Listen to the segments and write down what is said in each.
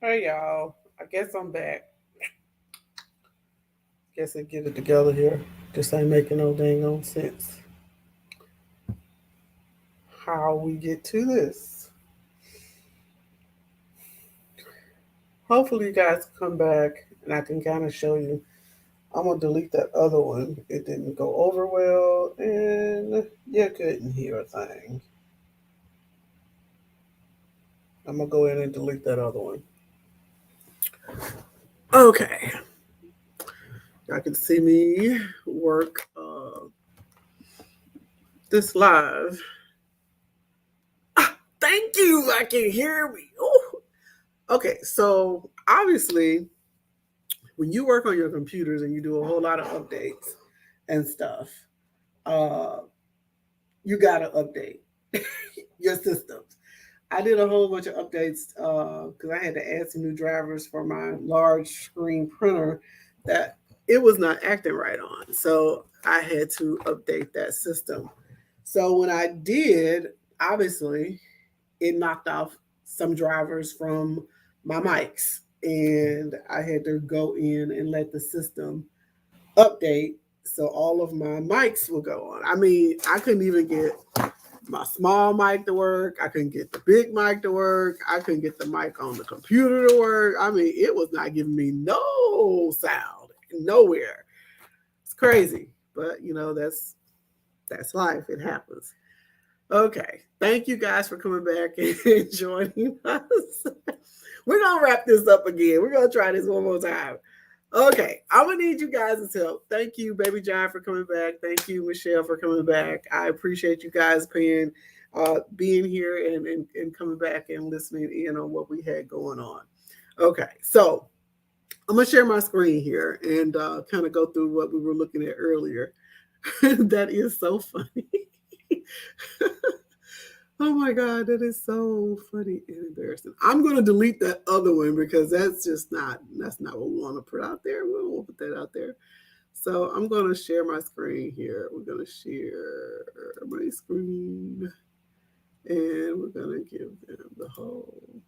Hey y'all, I guess I'm back. Guess I get it together here. This ain't making no dang on sense. How we get to this? Hopefully you guys come back and I can kind of show you. I'm gonna delete that other one. It didn't go over well, and you couldn't hear a thing. I'm gonna go in and delete that other one. Okay, y'all can see me work this live. Thank you. I can hear me. Ooh. Okay, so obviously, when you work on your computers and you do a whole lot of updates and stuff, uh, you gotta update your systems. I did a whole bunch of updates because I had to add some new drivers for my large screen printer that it was not acting right on. So I had to update that system. So when I did, obviously, it knocked off some drivers from my mics, and I had to go in and let the system update so all of my mics will go on. I mean, I couldn't even get my small mic to work. I couldn't get the big mic to work. I couldn't get the mic on the computer to work. I mean, it was not giving me no sound nowhere. It's crazy, but that's life. It happens. Okay. Thank you guys for coming back and joining us. We're going to wrap this up again. We're going to try this one more time. Okay. I'm going to need you guys' help. Thank you, Baby John, for coming back. Thank you, Michelle, for coming back. I appreciate you guys being here and coming back and listening in on what we had going on. Okay. So I'm going to share my screen here and kind of go through what we were looking at earlier. That is so funny. Oh my God, that is so funny and embarrassing. I'm gonna delete that other one because that's not what we want to put out there. We don't want to put that out there. So I'm gonna share my screen here. We're gonna share my screen and we're gonna give them the whole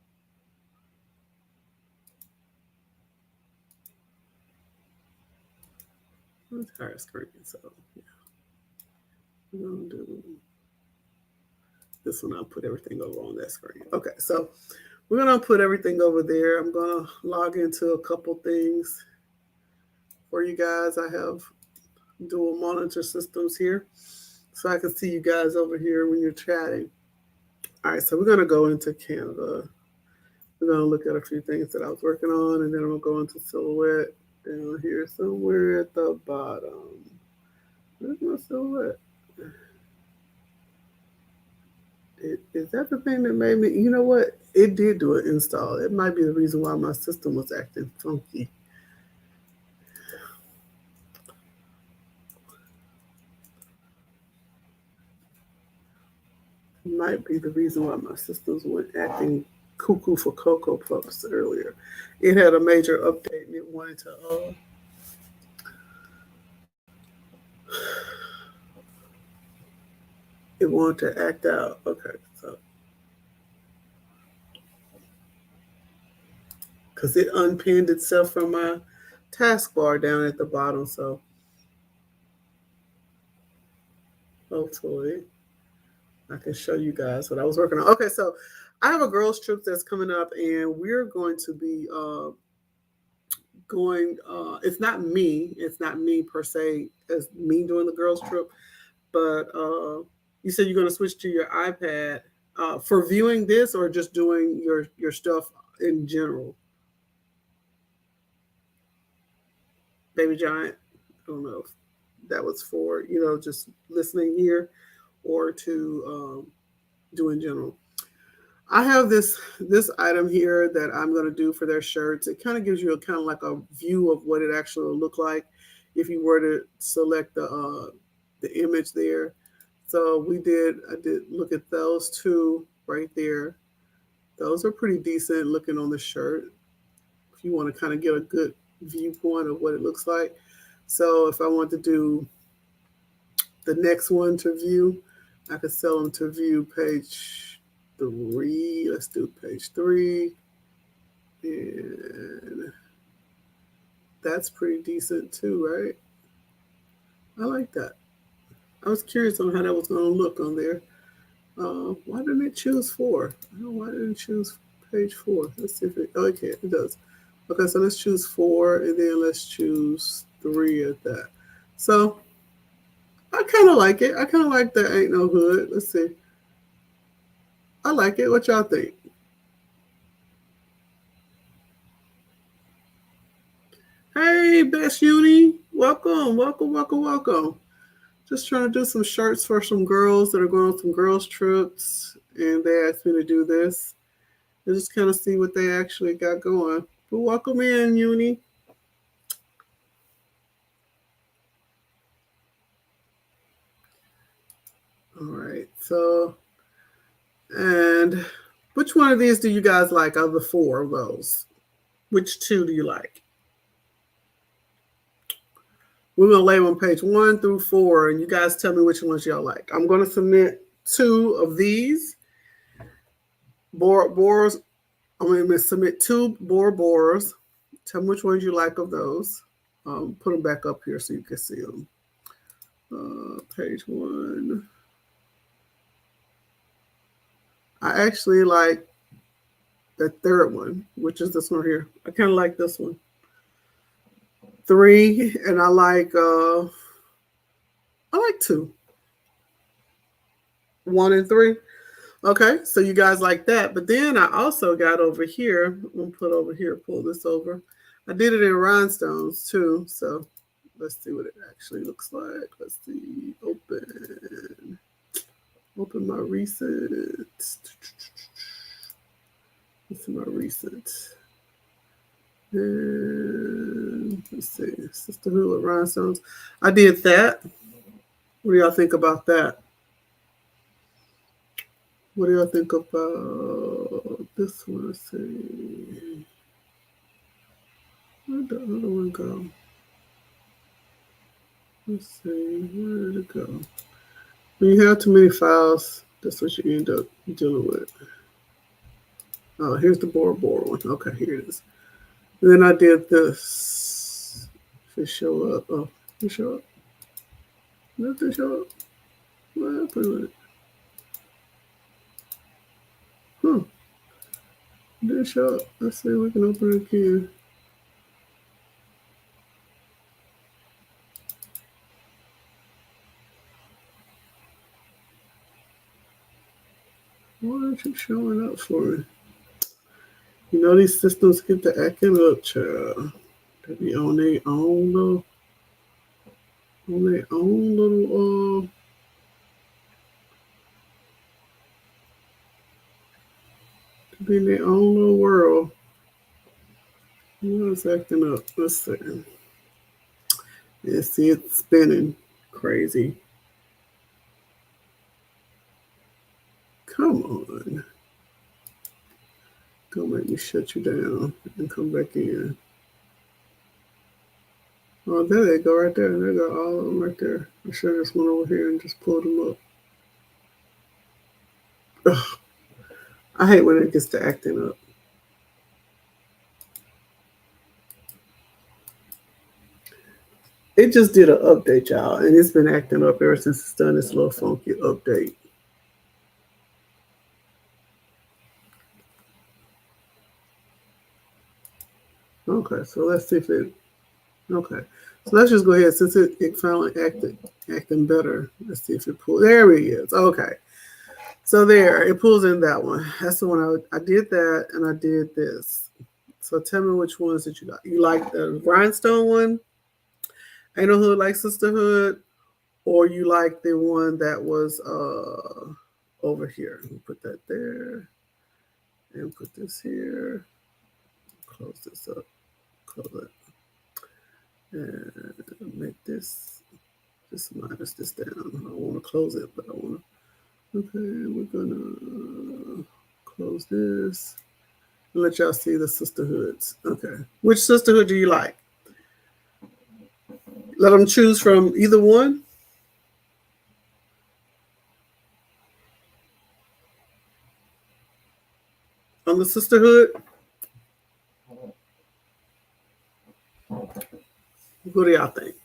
entire screen. So yeah, we're gonna do this one. I'll put everything over on that screen. Okay, so we're gonna put everything over there. I'm gonna log into a couple things for you guys. I have dual monitor systems here, so I can see you guys over here when you're chatting. All right, so we're gonna go into Canva. We're gonna look at a few things that I was working on, and then I'm gonna go into Silhouette down here somewhere at the bottom. Where's my Silhouette? Is that the thing that made me? You know what? It did do an install. It might be the reason why my system was acting funky. Might be the reason why my systems went acting cuckoo for Cocoa Puffs earlier. It had a major update and it wanted to act out. Okay, so because it unpinned itself from my taskbar down at the bottom, so hopefully I can show you guys what I was working on. Okay, so I have a girls trip that's coming up, and we're going to be going. It's not me per se as me doing the girls trip, but you said you're going to switch to your iPad for viewing this, or just doing your stuff in general. Baby Giant. I don't know if that was for just listening here or to do in general. I have this item here that I'm going to do for their shirts. It kind of gives you a kind of like a view of what it actually will look like if you were to select the image there. So I did look at those two right there. Those are pretty decent looking on the shirt. If you want to kind of get a good viewpoint of what it looks like. So if I want to do the next one to view, I could sell them to view page 3. Let's do page 3. And that's pretty decent too, right? I like that. I was curious on how that was going to look on there. Why didn't it choose 4? I don't know why didn't it choose page 4. Let's see if it, oh, okay, it does. Okay, so let's choose 4 and then let's choose 3 at that. So I kind of like it. I kind of like that ain't no hood. Let's see. I like it. What y'all think? Hey, Best Uni. Welcome, welcome, welcome, welcome. Just trying to do some shirts for some girls that are going on some girls' trips. And they asked me to do this. And just kind of see what they actually got going. But welcome in, Uni. All right. So, and which one of these do you guys like out of the 4 of those? Which 2 do you like? We're going to label on page 1 through 4, and you guys tell me which ones y'all like. I'm going to submit 2 of these. Borers, I'm going to submit 2 borers. Tell me which ones you like of those. Put them back up here so you can see them. Page 1. I actually like the third one, which is this one here. I kind of like this one. 3, and I like 2. 1 and 3. Okay, so you guys like that. But then I also got over here. I'm gonna put over here, pull this over. I did it in rhinestones too. So let's see what it actually looks like. Let's see. Open my recent. This is my recent. And let's see. Sisterhood with rhinestones. I did that. What do y'all think about that? What do y'all think about this one? Let's see. Where'd the other one go? Let's see. Where did it go? When you have too many files, that's what you end up dealing with. Oh, here's the Bora one. Okay, here it is. And then I did this. If it show up. Oh, it show up. Nothing show up. What happened with it? Huh. It didn't show up. Let's see if we can open it again. Why aren't you showing up for me? You know these systems get to acting up, child. They be on their own little be in their own little world. You know it's acting up. Let's see. Yeah, see it's spinning. Crazy. Come on. Don't make me shut you down and come back in. Oh, there they go right there. They got all of them right there. I should have just went over here and just pulled them up. Ugh. I hate when it gets to acting up. It just did an update, y'all, and it's been acting up ever since it's done this little funky update. Okay, so let's see if it. Okay, so let's just go ahead since it finally acting better. Let's see if it pulls. There it is. Okay, so there it pulls in that one. That's the one I did that and I did this. So tell me which ones that you got. You like the rhinestone one? Ain't no hood like sisterhood, or you like the one that was over here? Put that there and put this here. Close this up. Close it. And make this just minus this down. I don't want to close it, but I want to. Okay, we're gonna close this and let y'all see the sisterhoods. Okay, which sisterhood do you like? Let them choose from either one on the sisterhood. What do y'all think?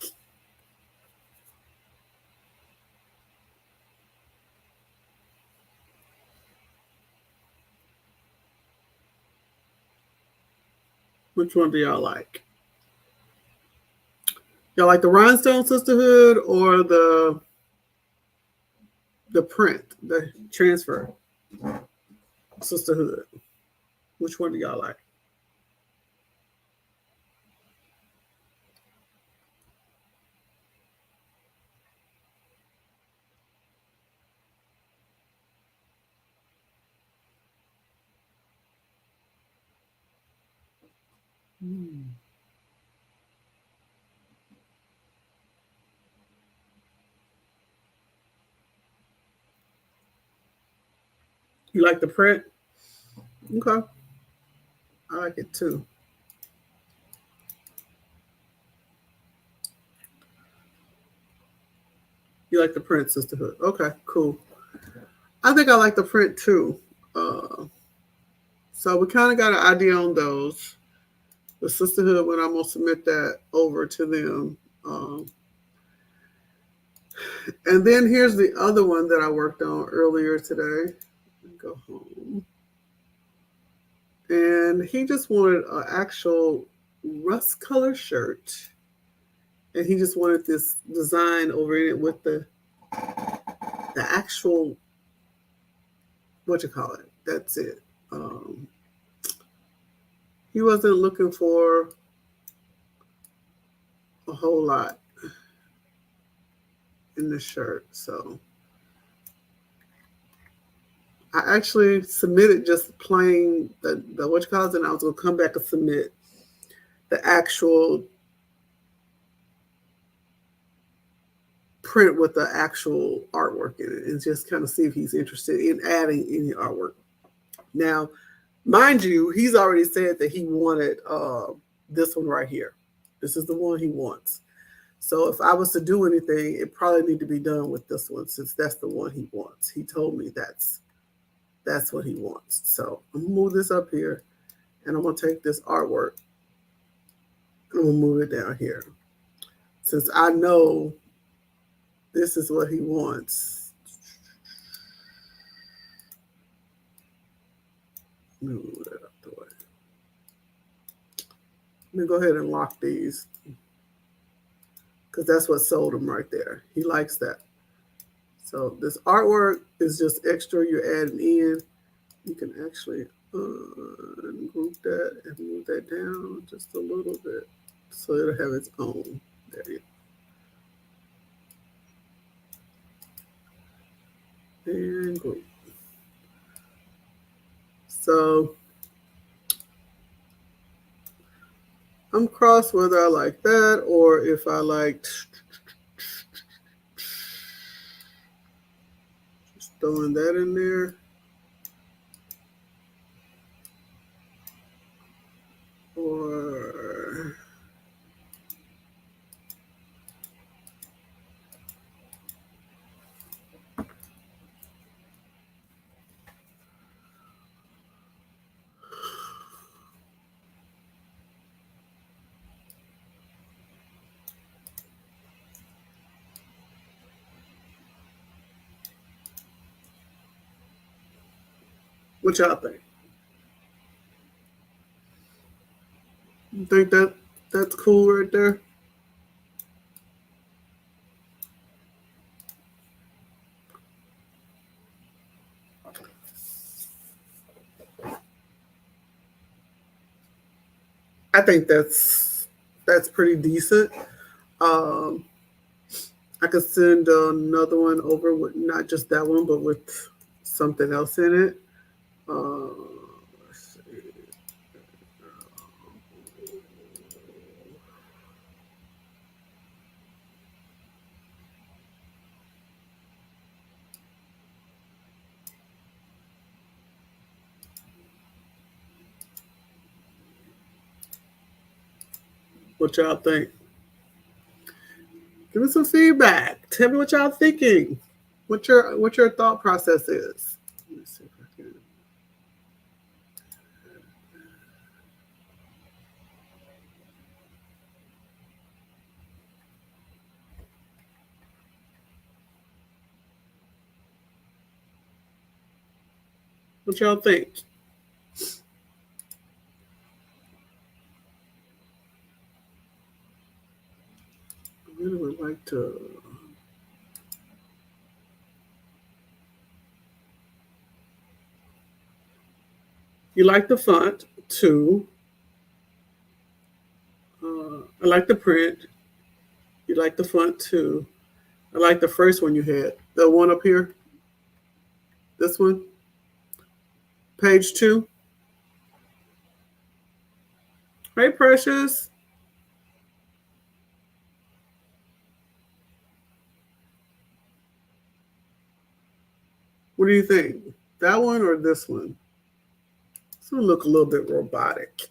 Which one do y'all like? Y'all like the Rhinestone Sisterhood or the print, the transfer Sisterhood? Which one do y'all like? Hmm. You like the print? Okay. I like it too. You like the print Sisterhood? Okay, cool. I think I like the print too. Uh, so we kind of got an idea on those. The Sisterhood, when I'm gonna submit that over to them. And then here's the other one that I worked on earlier today. Go home. And he just wanted an actual rust color shirt. And he just wanted this design over it with the actual, what you call it. That's it. He wasn't looking for a whole lot in the shirt. So I actually submitted just plain the what you call it, and I was gonna come back and submit the actual print with the actual artwork in it and just kind of see if he's interested in adding any artwork. Now, mind you, he's already said that he wanted this one right here. This is the one he wants. So if I was to do anything, it probably need to be done with this one since that's the one he wants. He told me that's what he wants. So I'm gonna move this up here and I'm gonna take this artwork and I'm gonna move it down here. Since I know this is what he wants. Move that up the way. Let me go ahead and lock these because that's what sold him right there. He likes that. So this artwork is just extra you're adding in. You can actually group that and move that down just a little bit so it'll have its own. There you go. And group. So I'm cross whether I like that or if I like just throwing that in there. Or what y'all think? You think that's cool right there? I think that's pretty decent. Um, I could send another one over with not just that one, but with something else in it. Let's see. What y'all think? Give me some feedback. Tell me what y'all thinking. What your thought process is. Let me see if I can. What y'all think? I really would like to. You like the font too. I like the print. You like the font too. I like the first one you had. The one up here. This one. Page 2. Hey, Precious. What do you think? That one or this one? This one look a little bit robotic.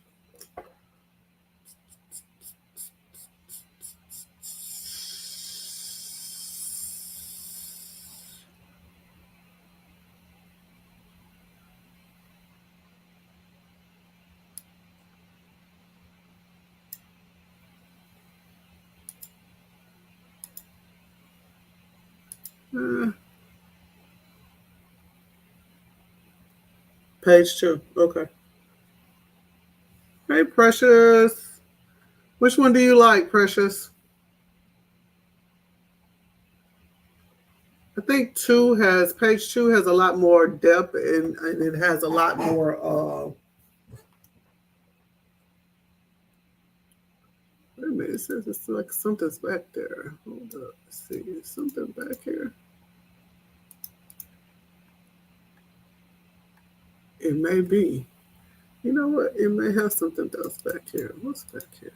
Uh, Page 2. Okay. Hey, Precious. Which one do you like, Precious? I think page 2 has a lot more depth and it has a lot more. Wait a minute, it says it's like something's back there. Hold up, let's see, is something back here. It may be. You know what? It may have something else back here. What's back here?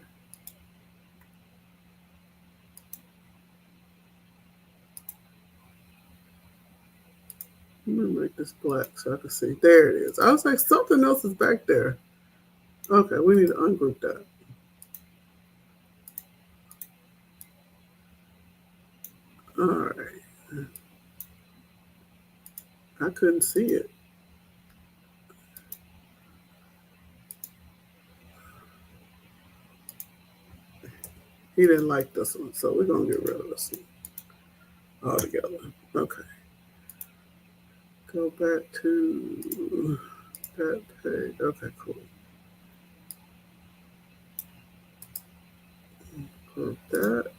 I'm gonna make this black so I can see. There it is. I was like, something else is back there. Okay, we need to ungroup that. All right. I couldn't see it. He didn't like this one, so we're gonna get rid of this one altogether. Okay. Go back to that page. Okay, cool. Group that.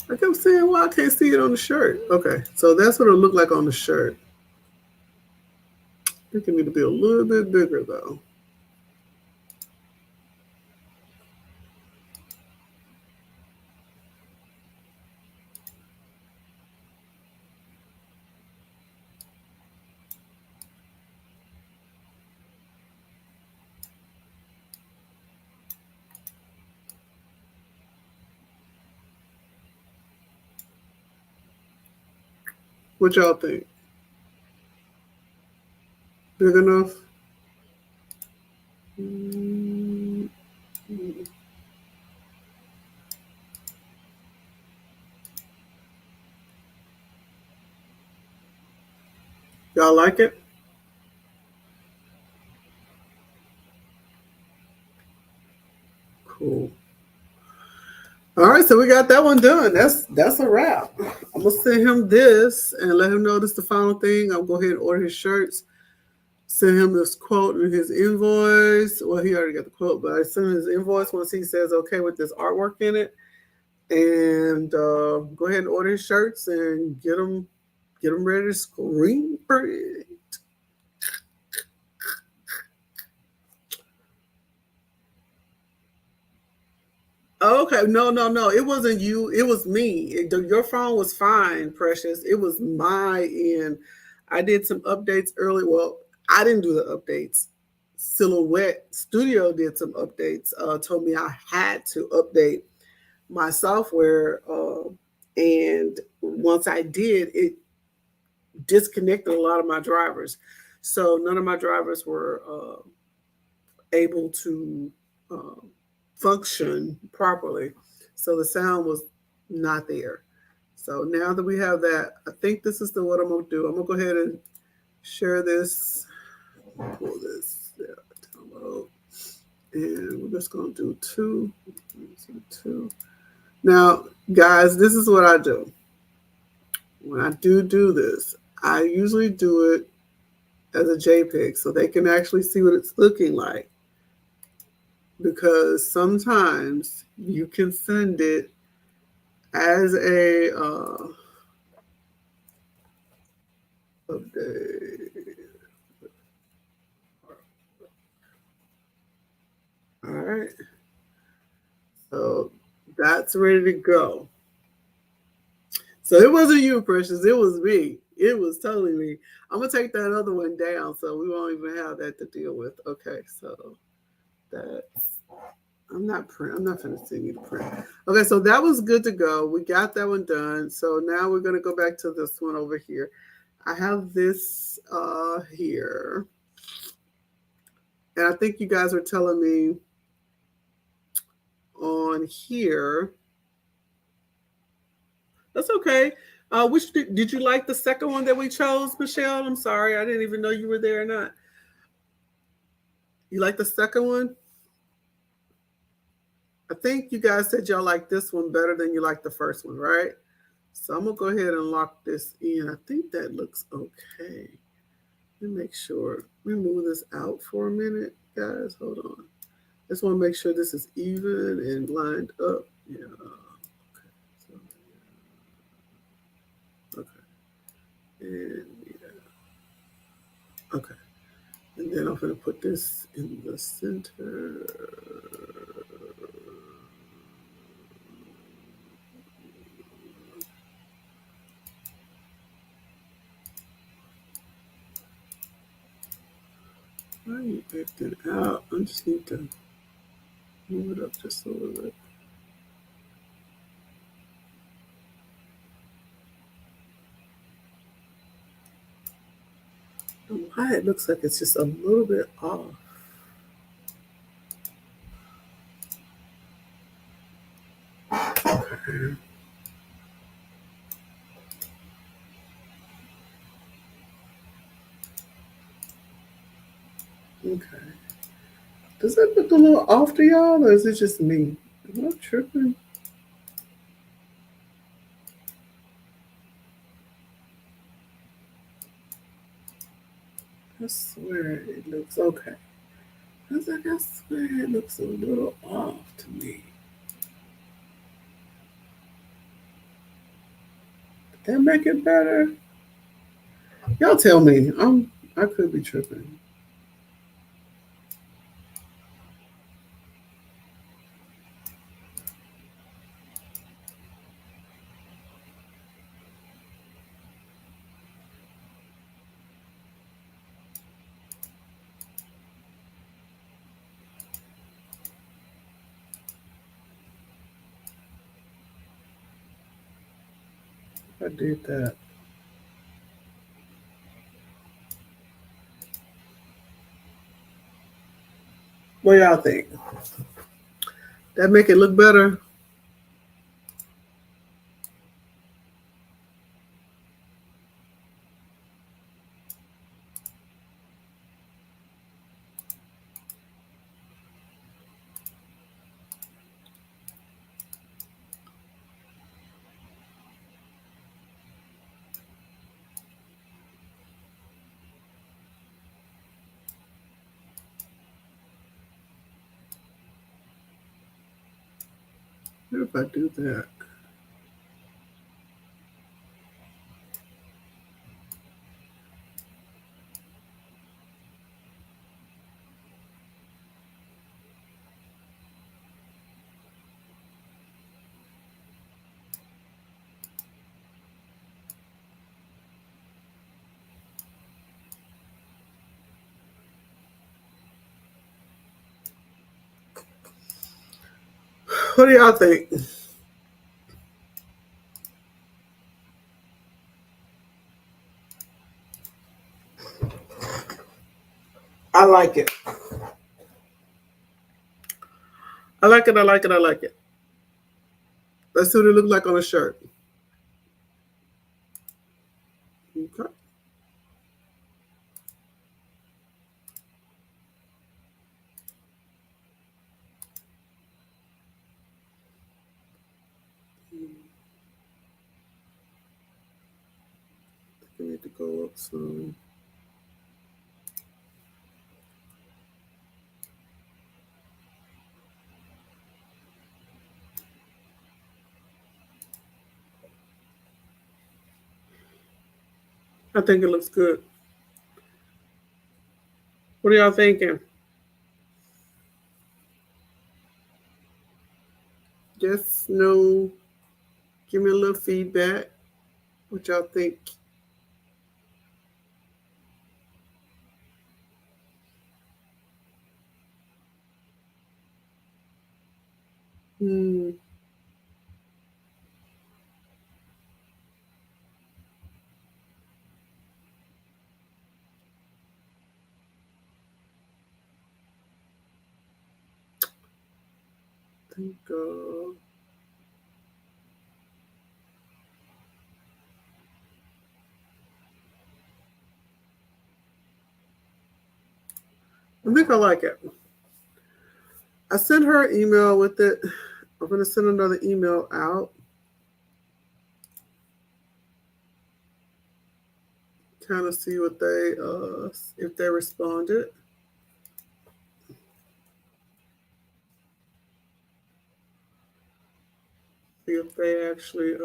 I kept saying, well, I can't see it on the shirt. Okay, so that's what it looked like on the shirt. I think it need to be a little bit bigger though. What y'all think? Big enough? Mm-hmm. Y'all like it? Cool. All right, so we got that one done. That's a wrap. I'm gonna send him this and let him know this is the final thing. I'll go ahead and order his shirts. Send him this quote and his invoice. Well, he already got the quote, but I send him his invoice once he says okay with this artwork in it. And go ahead and order his shirts and get them ready to screen print. Okay, no. It wasn't you. It was me. Your phone was fine, Precious. It was my end. I did some updates early. Well, I didn't do the updates. Silhouette Studio did some updates. Told me I had to update my software, and once I did, it disconnected a lot of my drivers. So none of my drivers were able to uh, function properly. So the sound was not there. So now that we have that, I think this is what I'm gonna do. I'm gonna go ahead and share this. Pull this download, and we're just gonna do two. Now, guys, this is what I do. when I do this, I usually do it as a JPEG so they can actually see what it's looking like. Because sometimes you can send it as a update. All right, so that's ready to go. So it wasn't you, Precious. It was me. It was totally me. I'm gonna take that other one down, so we won't even have that to deal with. Okay, so that's I'm not print. I'm not gonna send you the print. Okay, so that was good to go. We got that one done. So now we're gonna go back to this one over here. I have this here, and I think you guys are telling me on here. That's okay. Which did you like the second one that we chose, Michelle? I'm sorry, I didn't even know you were there or not. You like the second one? I think you guys said y'all like this one better than you like the first one, right? So I'm gonna go ahead and lock this in. I think that looks okay. Let me make sure. Let me move this out for a minute, guys. Hold on. Just want to make sure this is even and lined up. Yeah. Okay. So, okay. And yeah. Okay. And then I'm gonna put this in the center. Why are you acting out? I just need to move it up just a little bit. Why it looks like it's just a little bit off. Okay. Okay. Does that look a little off to y'all, or is it just me? Am I tripping? I swear it looks okay. I was like, I swear it looks a little off to me. Did that make it better? Y'all tell me. I could be tripping. I did that. What y'all think? That make it look better? What if I do that? What do y'all think? I like it. I like it. I like it. I like it. Let's see what it looks like on a shirt. Okay. need to go up some. I think it looks good. What are y'all thinking? Just know, give me a little feedback. What y'all think? Hmm. Think, I think I like it. I sent her an email with it. I'm going to send another email out. Kind of see what they, if they responded. See if they actually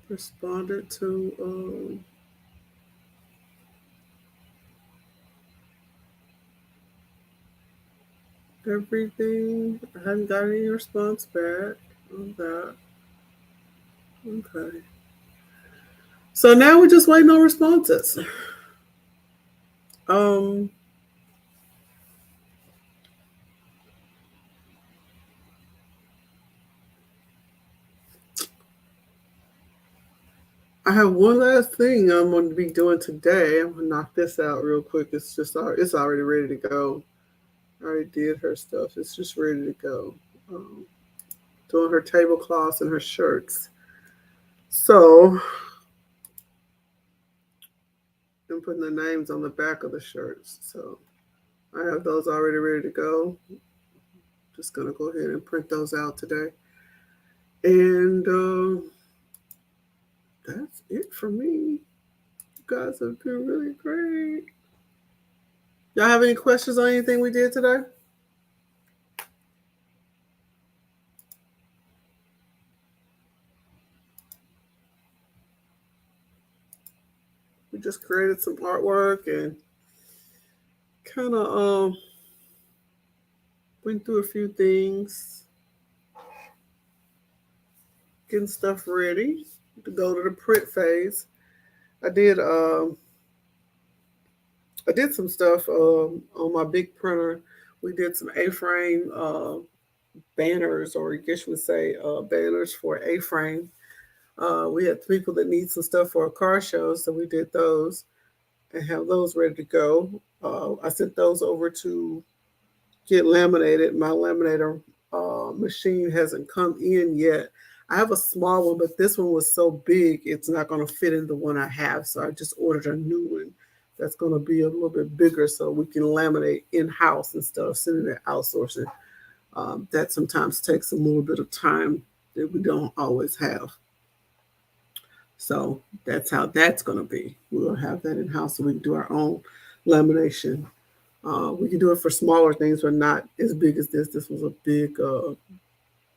responded to everything. I haven't got any response back on that. Okay. So now we're just waiting on responses. Um, I have one last thing I'm going to be doing today. I'm going to knock this out real quick. It's already ready to go. I already did her stuff. It's just ready to go. Um, Doing her tablecloths and her shirts. So I'm putting the names on the back of the shirts. So I have those already ready to go. Just gonna go ahead and print those out today. And that's it for me. You guys have been really great. Y'all have any questions on anything we did today? We just created some artwork and kind of went through a few things, getting stuff ready to go to the print phase. I did some stuff on my big printer. We did some A-frame banners, or I guess you would say banners for A-frame. We had people that need some stuff for a car show, so we did those and have those ready to go. I sent those over to get laminated. My laminator machine hasn't come in yet. I have a small one, but this one was so big, it's not going to fit in the one I have. So I just ordered a new one that's going to be a little bit bigger so we can laminate in house instead of sending it outsourcing. That sometimes takes a little bit of time that we don't always have. So that's how that's going to be. We'll have that in house so we can do our own lamination. We can do it for smaller things, but not as big as this. This was a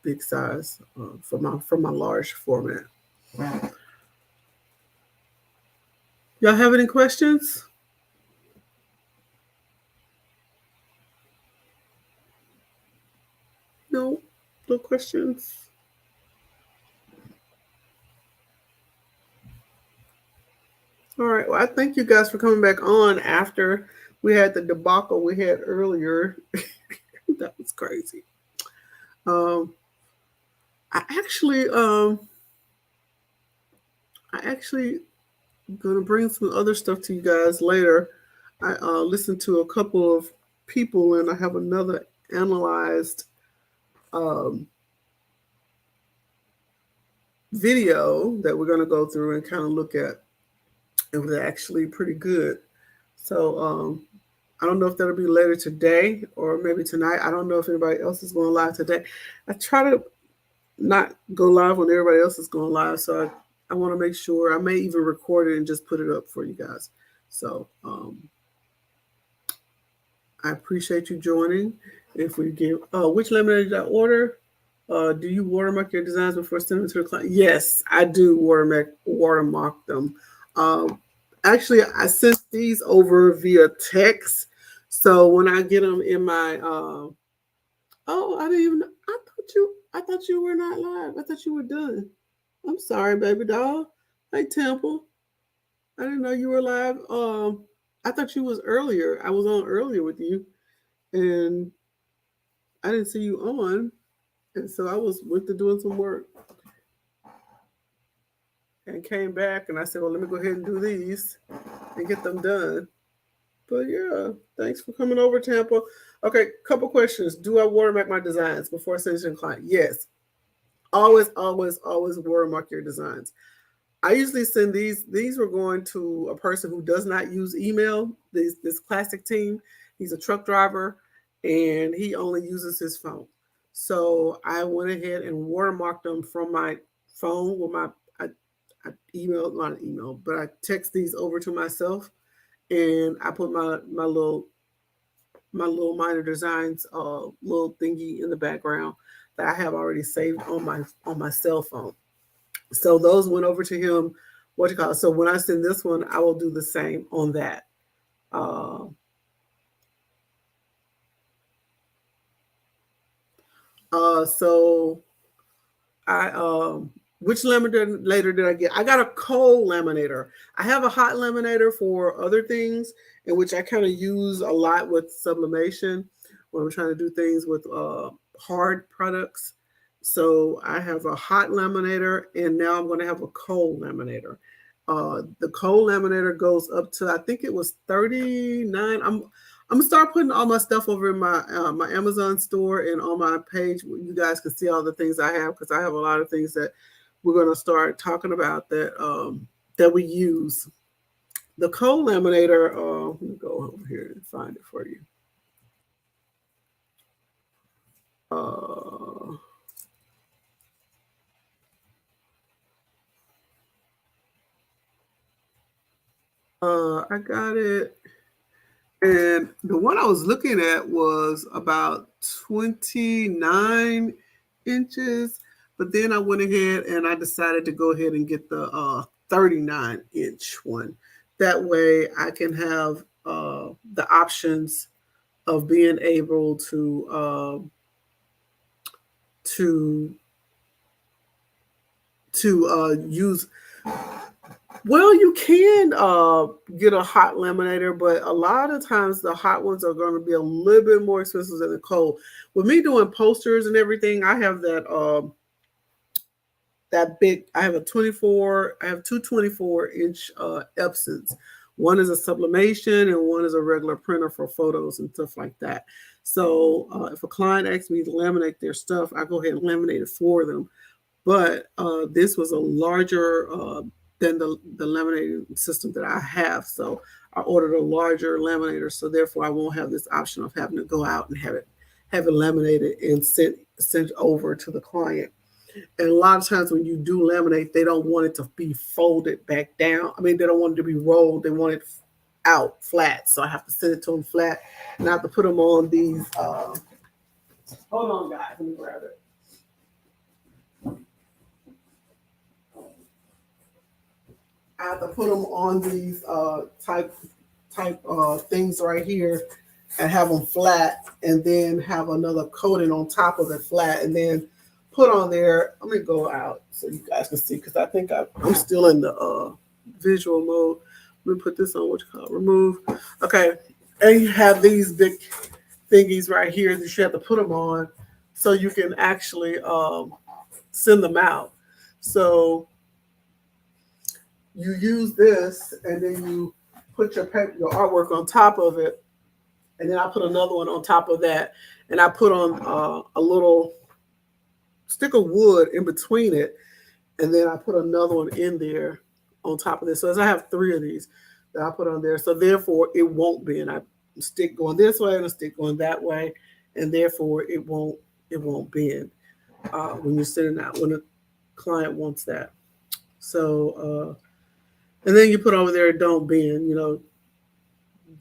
big size for my large format. Y'all have any questions? No, no questions. All right. Well, I thank you guys for coming back on after we had the debacle we had earlier. That was crazy. Um, I actually, um, I actually gonna bring some other stuff to you guys later. I listened to a couple of people, and I have another analyzed um, video that we're gonna go through and kind of look at. It was actually pretty good. So I don't know if that'll be later today or maybe tonight. I don't know if anybody else is going live today. I try to not go live when everybody else is going live, so I want to make sure. I may even record it and just put it up for you guys. So I appreciate you joining. If we give, which laminator did I order? Do you watermark your designs before sending them to the client? Yes, I do watermark them. Actually, I sent these over via text. So when I get them in my, oh, I didn't even. I thought you were not live. I thought you were done. I'm sorry, baby doll. Hey, Temple. I didn't know you were live. I thought you was earlier. I was on earlier with you, and I didn't see you on, and so I went to doing some work and came back, and I said, well, let me go ahead and do these and get them done. But yeah, thanks for coming over, Tampa. Okay, couple questions. Do I watermark my designs before sending to the client? Yes. Always, always, always watermark your designs. I usually send these. These were going to a person who does not use email. This classic team. He's a truck driver, and he only uses his phone. So I went ahead and watermarked them from my phone with my I emailed, not an email, but I text these over to myself, and I put my little minor designs little thingy in the background that I have already saved on my cell phone. So those went over to him. What you call it? So when I send this one, I will do the same on that. So I which laminator did I get? I got a cold laminator. I have a hot laminator for other things, in which I kind of use a lot with sublimation when I'm trying to do things with hard products. So I have a hot laminator, and now I'm going to have a cold laminator. The cold laminator goes up to, I think it was 39. I'm gonna start putting all my stuff over in my Amazon store and on my page. You guys can see all the things I have, because I have a lot of things that we're gonna start talking about that we use. The cold laminator. Let me go over here and find it for you. I got it. And the one I was looking at was about 29 inches. But then I went ahead and I decided to go ahead and get the 39-inch one. That way I can have the options of being able to use. Well, you can get a hot laminator, but a lot of times the hot ones are going to be a little bit more expensive than the cold. With me doing posters and everything, I have that big. I have a 24. I have two 24-inch Epsons. One is a sublimation, and one is a regular printer for photos and stuff like that. So if a client asks me to laminate their stuff, I go ahead and laminate it for them. But this was a larger than the laminating system that I have. So I ordered a larger laminator. So therefore I won't have this option of having to go out and have it laminated and sent over to the client. And a lot of times when you do laminate, they don't want it to be folded back down. I mean, they don't want it to be rolled. They want it out flat. So I have to send it to them flat, and I have to put them on these. Hold on, guys. Let me grab it. I have to put them on these type things right here, and have them flat, and then have another coating on top of it flat, and then put on there. Let me go out so you guys can see, because I think I'm still in the visual mode. Let me put this on what you call remove. Okay, and you have these big thingies right here that you have to put them on so you can actually send them out. So you use this, and then you put your artwork on top of it, and then I put another one on top of that, and I put on a little stick of wood in between it, and then I put another one in there on top of this. So as I have three of these that I put on there, so therefore it won't bend. I stick going this way and a stick going that way, and therefore it won't bend when you're sending out when a client wants that. So, and then you put over there, don't bend,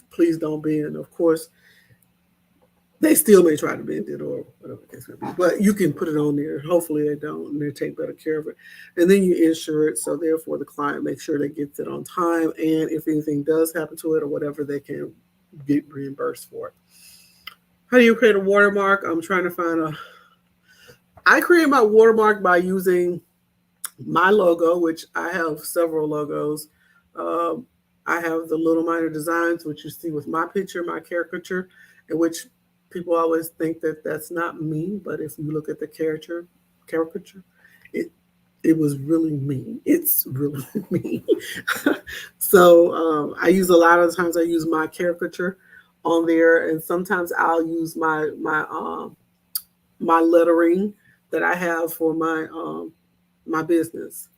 please don't bend. Of course, they still may try to bend it or whatever the case may be, but you can put it on there. Hopefully they don't, and they take better care of it. And then you insure it, so therefore the client makes sure they get it on time, and if anything does happen to it or whatever, they can get reimbursed for it. How do you create a watermark? I'm trying to find a. I create my watermark by using my logo, which I have several logos. Um, I have the Little Minor Designs, which you see with my picture, my caricature, in which people always think that that's not me, but if you look at the caricature, it it was really me. It's really me. So I use a lot of times I use my caricature on there, and sometimes I'll use my lettering that I have for my business.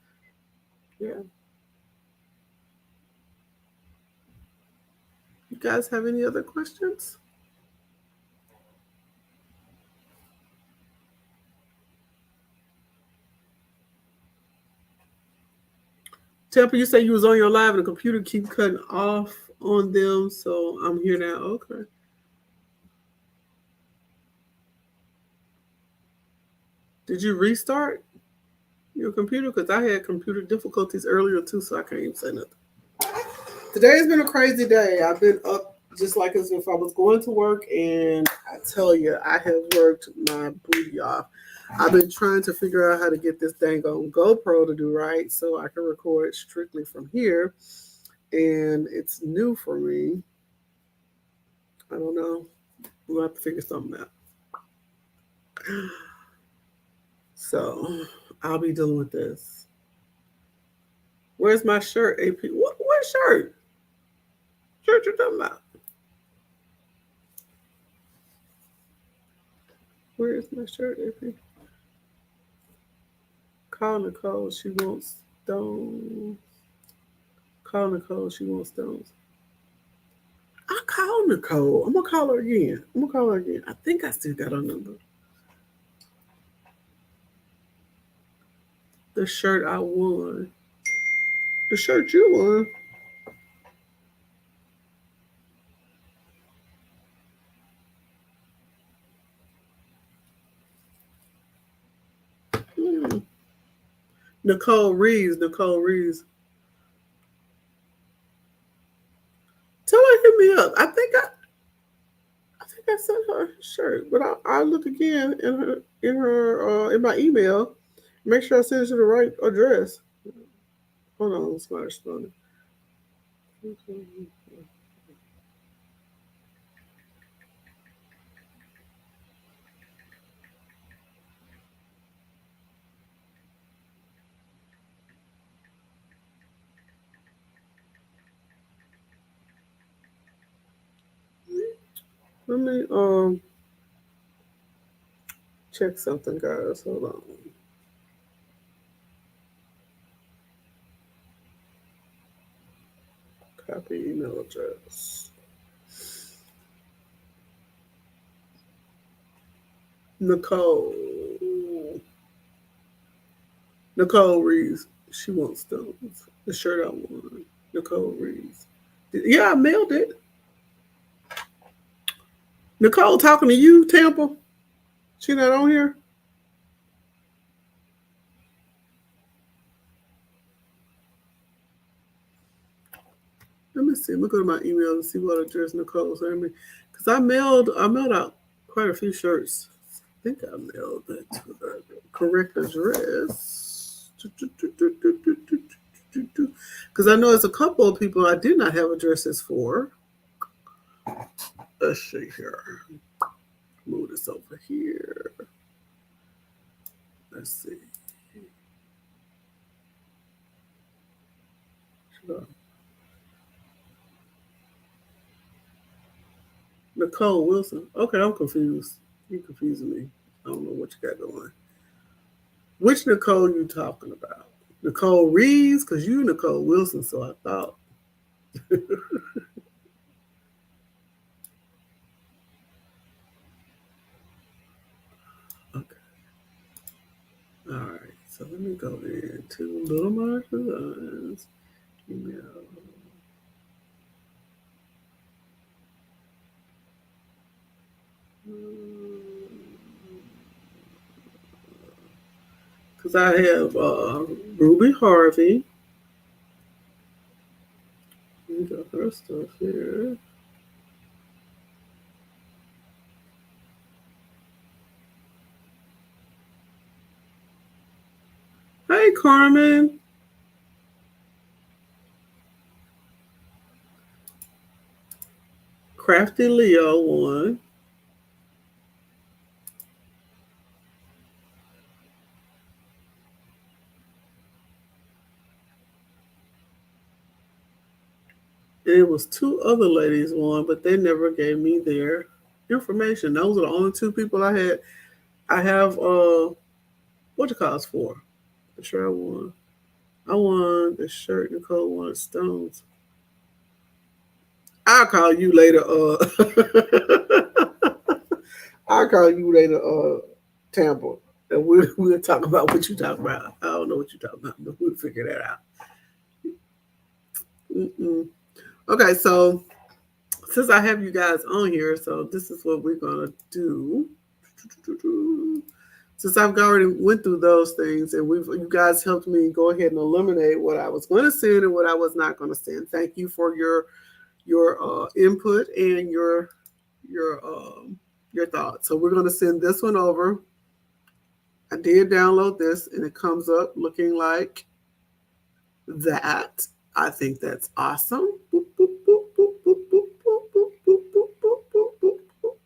Yeah. You guys have any other questions? Temple, you say you was on your live and the computer keep cutting off on them, so I'm here now. Okay. Did you restart your computer? Because I had computer difficulties earlier too, so I can't even say nothing. Today has been a crazy day. I've been up just like as if I was going to work, and I tell you, I have worked my booty off. I've been trying to figure out how to get this dang on GoPro to do right so I can record strictly from here. And it's new for me. I don't know. We'll have to figure something out. So I'll be dealing with this. Where's my shirt, AP? What shirt? Shirt you talking about? Where is my shirt, AP? Call Nicole. She wants stones. Call Nicole. She wants stones. I call Nicole. I'm gonna call her again. I think I still got her number. The shirt I won. The shirt you won. Hmm. Nicole Reeves. Nicole Reeves. Tell her to hit me up. I think I sent her a shirt, but I'll look again in my email. Make sure I send it to the right address. Hold on, it's not responding. Let me check something, guys. Hold on. Copy email address. Nicole. Nicole Reeves. She wants stones. The shirt I want. Nicole Reeves. Yeah, I mailed it. Nicole talking to you, Tampa. She not on here. Let me see. Let me go to my email and see what address Nicole sent me. Cause I mailed out quite a few shirts. I think I mailed it to the correct address. Because I know there's a couple of people I did not have addresses for. Let's see here. Move this over here. Let's see. Nicole Wilson. Okay, I'm confused. You confusing me. I don't know what you got going. Which Nicole you talking about? Nicole Reeves? Because you Nicole Wilson, so I thought. Okay. All right. So let me go into Little Mars Designs email. Because I have Ruby Harvey. We got her stuff here. Hey, Carmen. Crafty Leo won. And it was two other ladies won, but they never gave me their information. Those are the only two people I had. I have what you call it for? The shirt I won. I won the shirt. Nicole won Stones. I'll call you later. I'll call you later, Tampa, and we'll talk about what you talk about. I don't know what you're talking about, but we'll figure that out. Mm-mm. Okay, so since I have you guys on here, so this is what we're gonna do. Since I've already went through those things, and you guys helped me go ahead and eliminate what I was going to send and what I was not going to send. Thank you for your input and your thoughts. So we're going to send this one over. I did download this, and it comes up looking like that. I think that's awesome. Boop, boop, boop, boop, boop, boop, boop, boop, boop, boop, boop, boop, boop.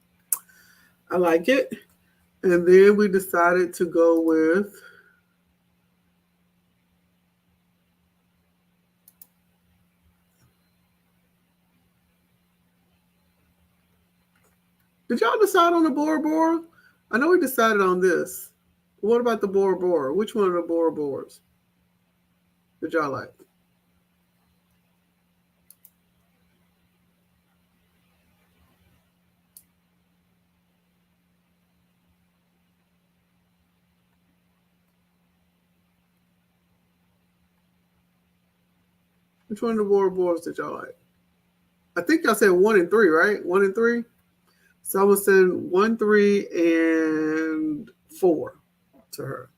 I like it. And then we decided to go with Did y'all decide on the Bora Bora? I know we decided on this. What about the Bora Bora? Which one of the Bora Boras did y'all like? Which one of the Bora Boras did y'all like? I think y'all said 1 and 3, right? 1 and 3. So I would send 1, 3, and 4 to her.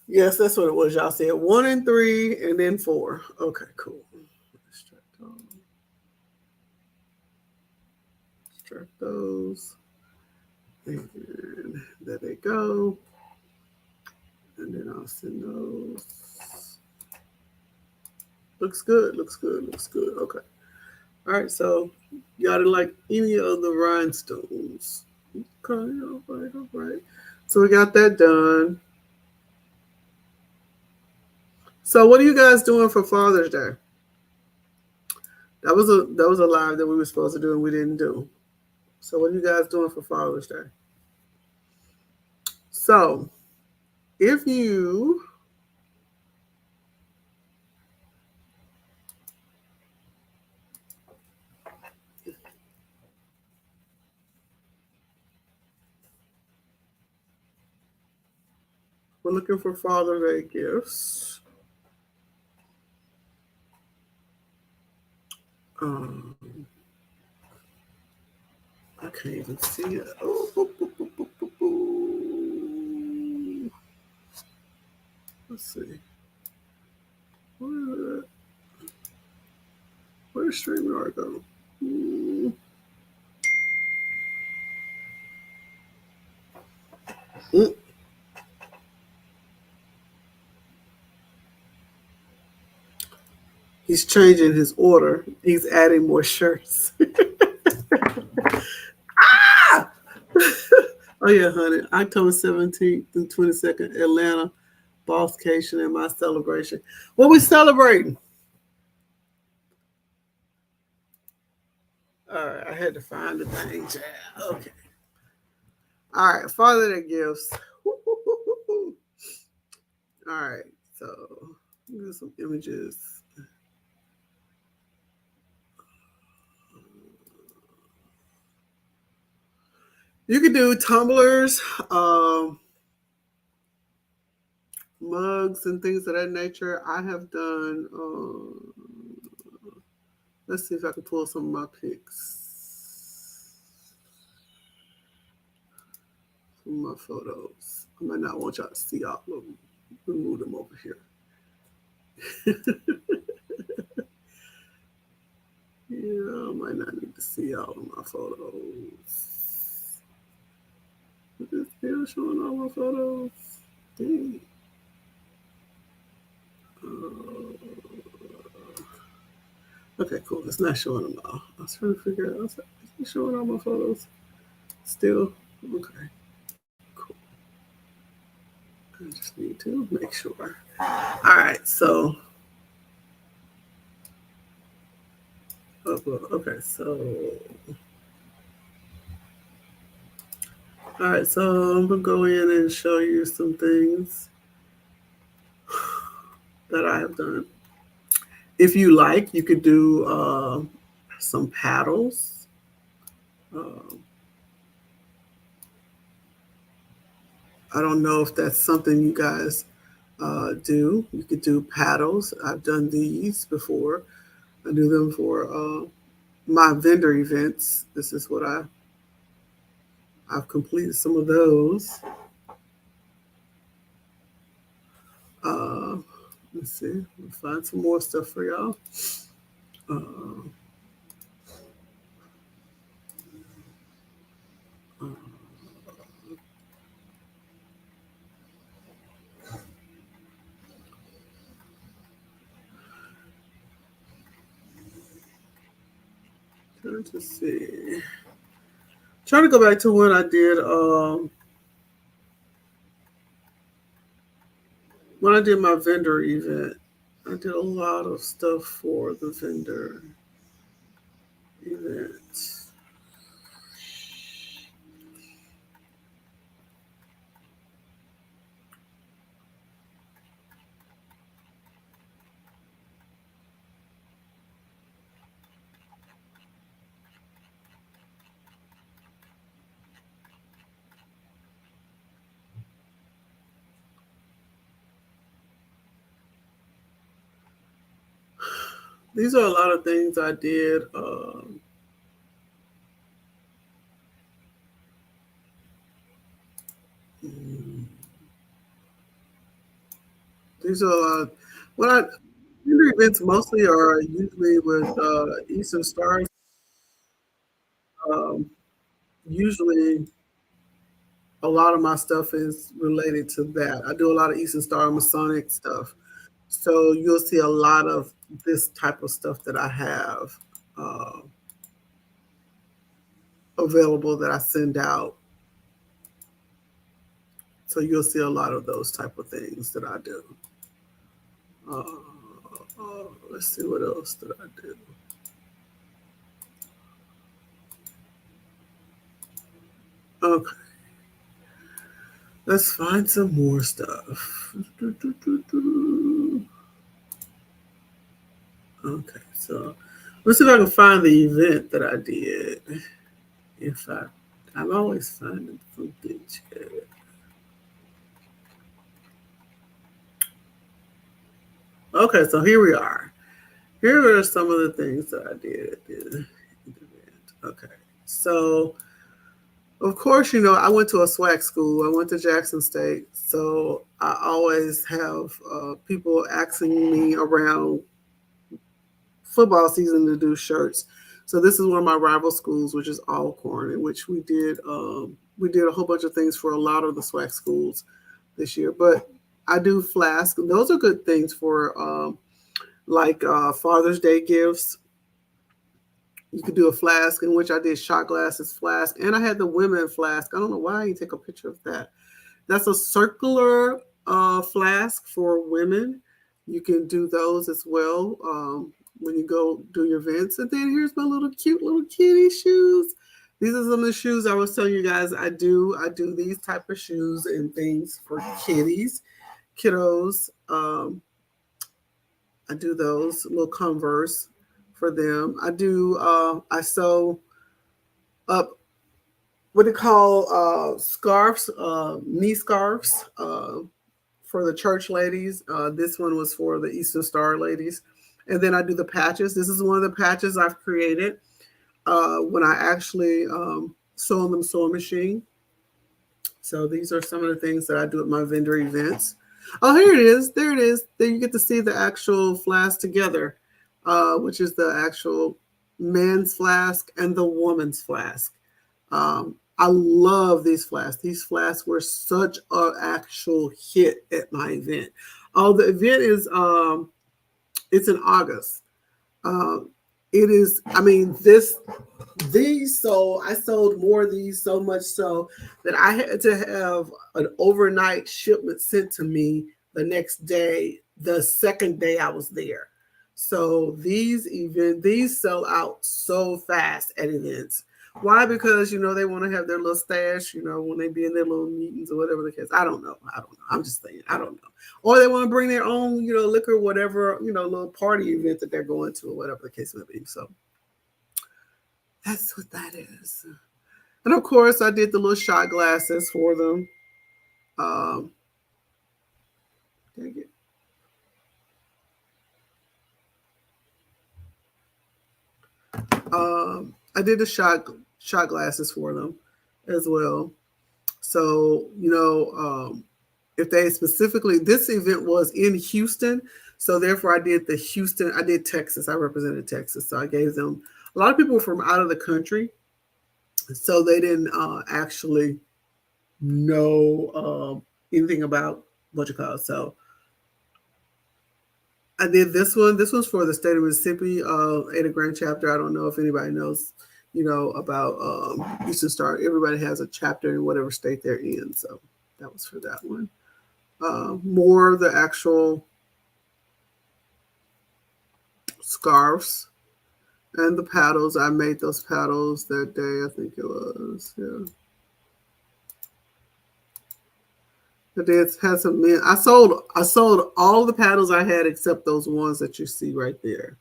Yes, that's what it was. Y'all said 1 and 3, and then 4. Okay, cool. Extract those. And there they go. And then I'll send those. Looks good, looks good, looks good. Okay. All right, so y'all didn't like any of the rhinestones. Okay, all right, all right. So we got that done. So what are you guys doing for Father's Day? That was a live that we were supposed to do and we didn't do. So what are you guys doing for Father's Day? So if you were looking for Father's Day gifts, I can't even see it. Oh, let's see. Where's StreamYard go? He's changing his order. He's adding more shirts. Ah! Oh yeah, honey. October 17th through 22nd, Atlanta, Bosscation, and my celebration. What we celebrating? All right, I had to find the thing. Okay. All right, Father that gifts. All right, so here's some images. You could do tumblers, mugs, and things of that nature. I have done. Let's see if I can pull some of my pics, some of my photos. I might not want y'all to see all of them. Remove them over here. Yeah, I might not need to see all of my photos. Is it still showing all my photos? Dang. Okay, cool. It's not showing them all. I was trying to figure out. I was like, is it showing all my photos? Still? Okay, cool. I just need to make sure. All right, so. Okay, so. All right, so I'm going to go in and show you some things that I have done. If you like, you could do some paddles. Uh, I don't know if that's something you guys do. You could do paddles. I've done these before. I do them for my vendor events. This is what I've completed some of those. Uh, let's see. We'll find some more stuff for y'all. Uh, uh, trying to see. Trying to go back to when I did my vendor event. I did a lot of stuff for the vendor event. These are a lot of things I did. These are a lot. What I vendor events mostly are usually with Eastern Stars. Um, Usually, a lot of my stuff is related to that. I do a lot of Eastern Star Masonic stuff, so you'll see a lot of this type of stuff that I have uh, available that I send out. So you'll see a lot of those type of things that I do. Let's see what else did I do. Okay, let's find some more stuff. Okay, so let's see if I can find the event that I did. If I'm always finding footage. Okay, so here we are. Here are some of the things that I did at the event. Okay, so of course, I went to a SWAC school. I went to Jackson State, so I always have people asking me around football season to do shirts. So this is one of my rival schools, which is Alcorn, in which we did a whole bunch of things for a lot of the SWAC schools this year. But I do flask. Those are good things for like Father's Day gifts. You could do a flask, in which I did shot glasses flask, and I had the women flask. I don't know why I didn't take a picture of that. That's a circular flask for women. You can do those as well. when you go do your events. And then here's my little cute little kitty shoes. These are some of the shoes I was telling you guys I do. I do these type of shoes and things for kitties, kiddos. I do those little Converse for them. I do. I sew up what they call scarves, knee scarves for the church ladies. This one was for the Eastern Star ladies. And then I do the patches. This is one of the patches I've created when I actually sew on the sewing machine. So these are some of the things that I do at my vendor events. Oh, here it is. There it is. There you get to see the actual flask together, which is the actual man's flask and the woman's flask. I love these flasks. These flasks were such an actual hit at my event. Oh, the event is it's in August. Um, it is. I mean, these sold. I sold more of these so much so that I had to have an overnight shipment sent to me the next day. The second day I was there. So these sell out so fast at events. Why? Because they want to have their little stash, when they be in their little meetings or whatever the case. I don't know. I'm just saying. I don't know. Or they want to bring their own, liquor, whatever, little party event that they're going to or whatever the case may be. So that's what that is. And of course, I did the little shot glasses for them. Dang it. I did the shot glasses for them as well. So if they specifically, this event was in Houston, so therefore I did Texas. I represented Texas, so I gave them a lot of people from out of the country, so they didn't actually know anything about what you call it. So I did this one. This was for the state of Mississippi, Ada Grant chapter. I don't know if anybody knows, about Eastern Star. Everybody has a chapter in whatever state they're in. So that was for that one. More of the actual scarves and the paddles. I made those paddles that day. I think it was, yeah. I did have some men. I sold all the paddles I had except those ones that you see right there.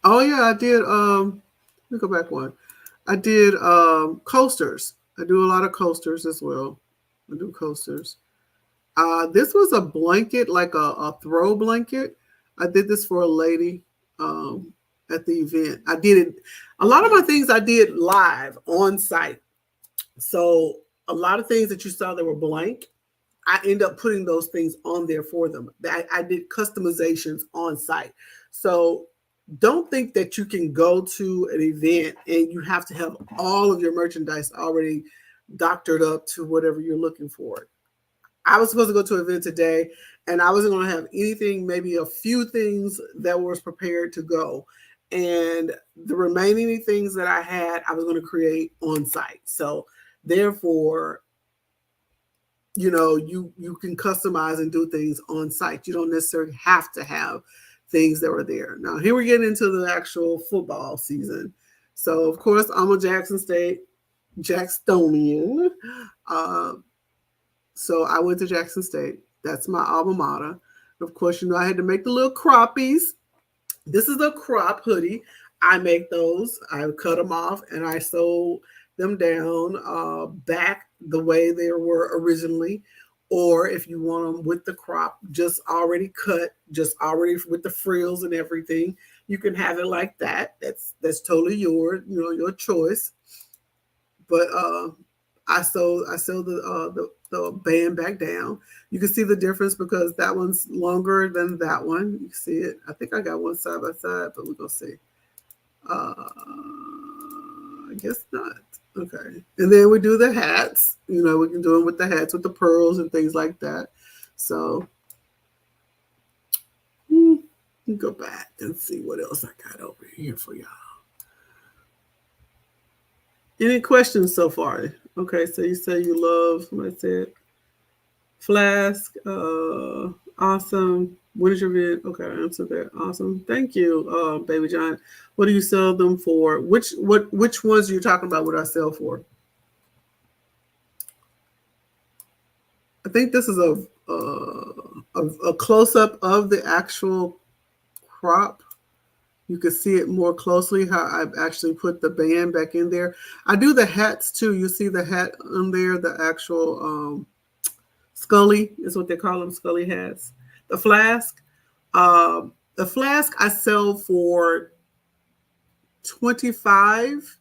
Oh yeah, I did. Let me go back one. I did coasters. I do a lot of coasters as well. I do coasters. This was a blanket, like a throw blanket. I did this for a lady at the event. I did it. A lot of my things I did live on site. So a lot of things that you saw that were blank, I end up putting those things on there for them. I did customizations on site. So don't think that you can go to an event and you have to have all of your merchandise already doctored up to whatever you're looking for. I was supposed to go to an event today and I wasn't going to have anything, maybe a few things that was prepared to go. And the remaining things that I had, I was going to create on site. So therefore, you can customize and do things on site. You don't necessarily have to have things that were there. Now, here we're getting into the actual football season. So, of course, I'm a Jackson State Jackstonian. So I went to Jackson State. That's my alma mater. Of course, I had to make the little croppies. This is a crop hoodie. I make those. I cut them off and I sew them down back the way they were originally. Or if you want them with the crop, just already cut, just already with the frills and everything, you can have it like that. That's totally your choice. But I sew the band back down. You can see the difference because that one's longer than that one. You can see it. I think I got one side by side, but we're gonna see. I guess not. Okay. And then we do the hats. We can do them with the hats with the pearls and things like that. So go back and see what else I got over here for y'all. Any questions so far? Okay, so you say you love, somebody said, Flask, awesome. What is your vid? Okay, I answered that. Awesome. Thank you, Baby John. What do you sell them for? Which ones are you talking about? What I sell for? I think this is a close up of the actual crop. You can see it more closely how I've actually put the band back in there. I do the hats too. You see the hat on there, the actual Scully is what they call them, Scully hats. The flask. The flask I sell for 25.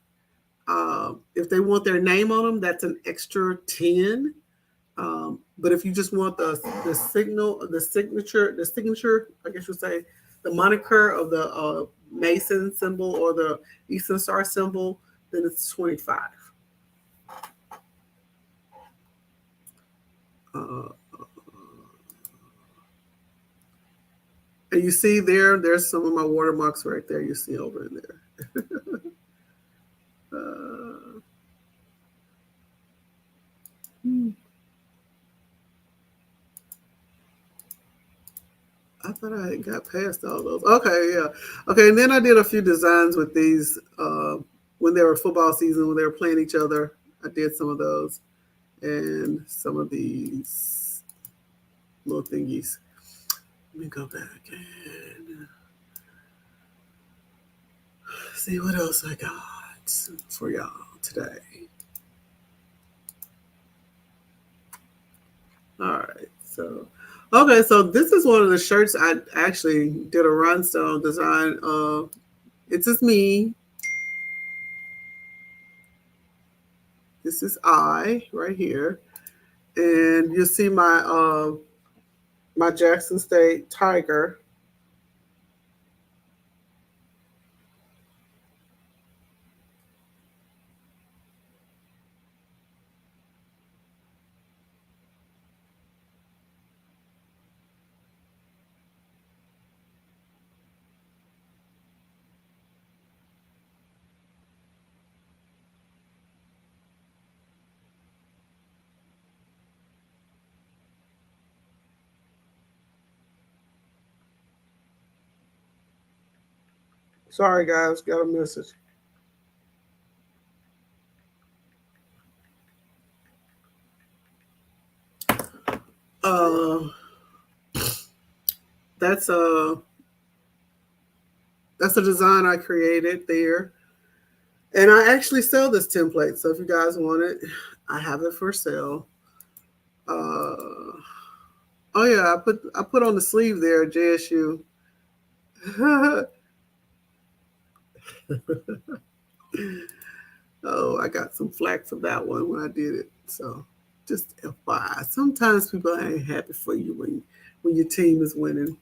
If they want their name on them, that's an extra 10. But if you just want the signature, I guess you'd say, the moniker of the Mason symbol or the Eastern Star symbol, then it's 25. And you see there's some of my watermarks right there. You see over in there. I thought I had got past all those. Okay, yeah. Okay, and then I did a few designs with these when they were football season, when they were playing each other. I did some of those and some of these little thingies. Let me go back and see what else I got for y'all today. All right, so okay, so this is one of the shirts I actually did a rhinestone design. It's just me. This is I right here, and you see my Jackson State Tiger. Sorry, guys, got a message. Uh, that's a that's a design I created there, and I actually sell this template. So if you guys want it, I have it for sale. Uh, oh yeah, I put on the sleeve there JSU. Oh, I got some flack for that one when I did it. So just FYI, sometimes people ain't happy for you when your team is winning.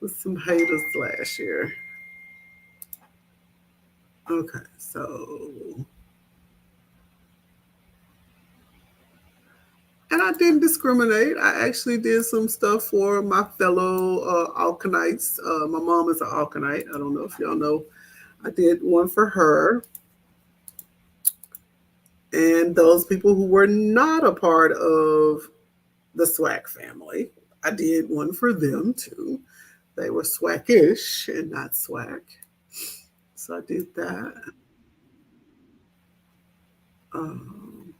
With some haters last year. Okay, so and I didn't discriminate. I actually did some stuff for my fellow Alkanites. My mom is an Alkanite. I don't know if y'all know. I did one for her. And those people who were not a part of the SWAC family, I did one for them too. They were SWAC-ish and not SWAC. So I did that. Um,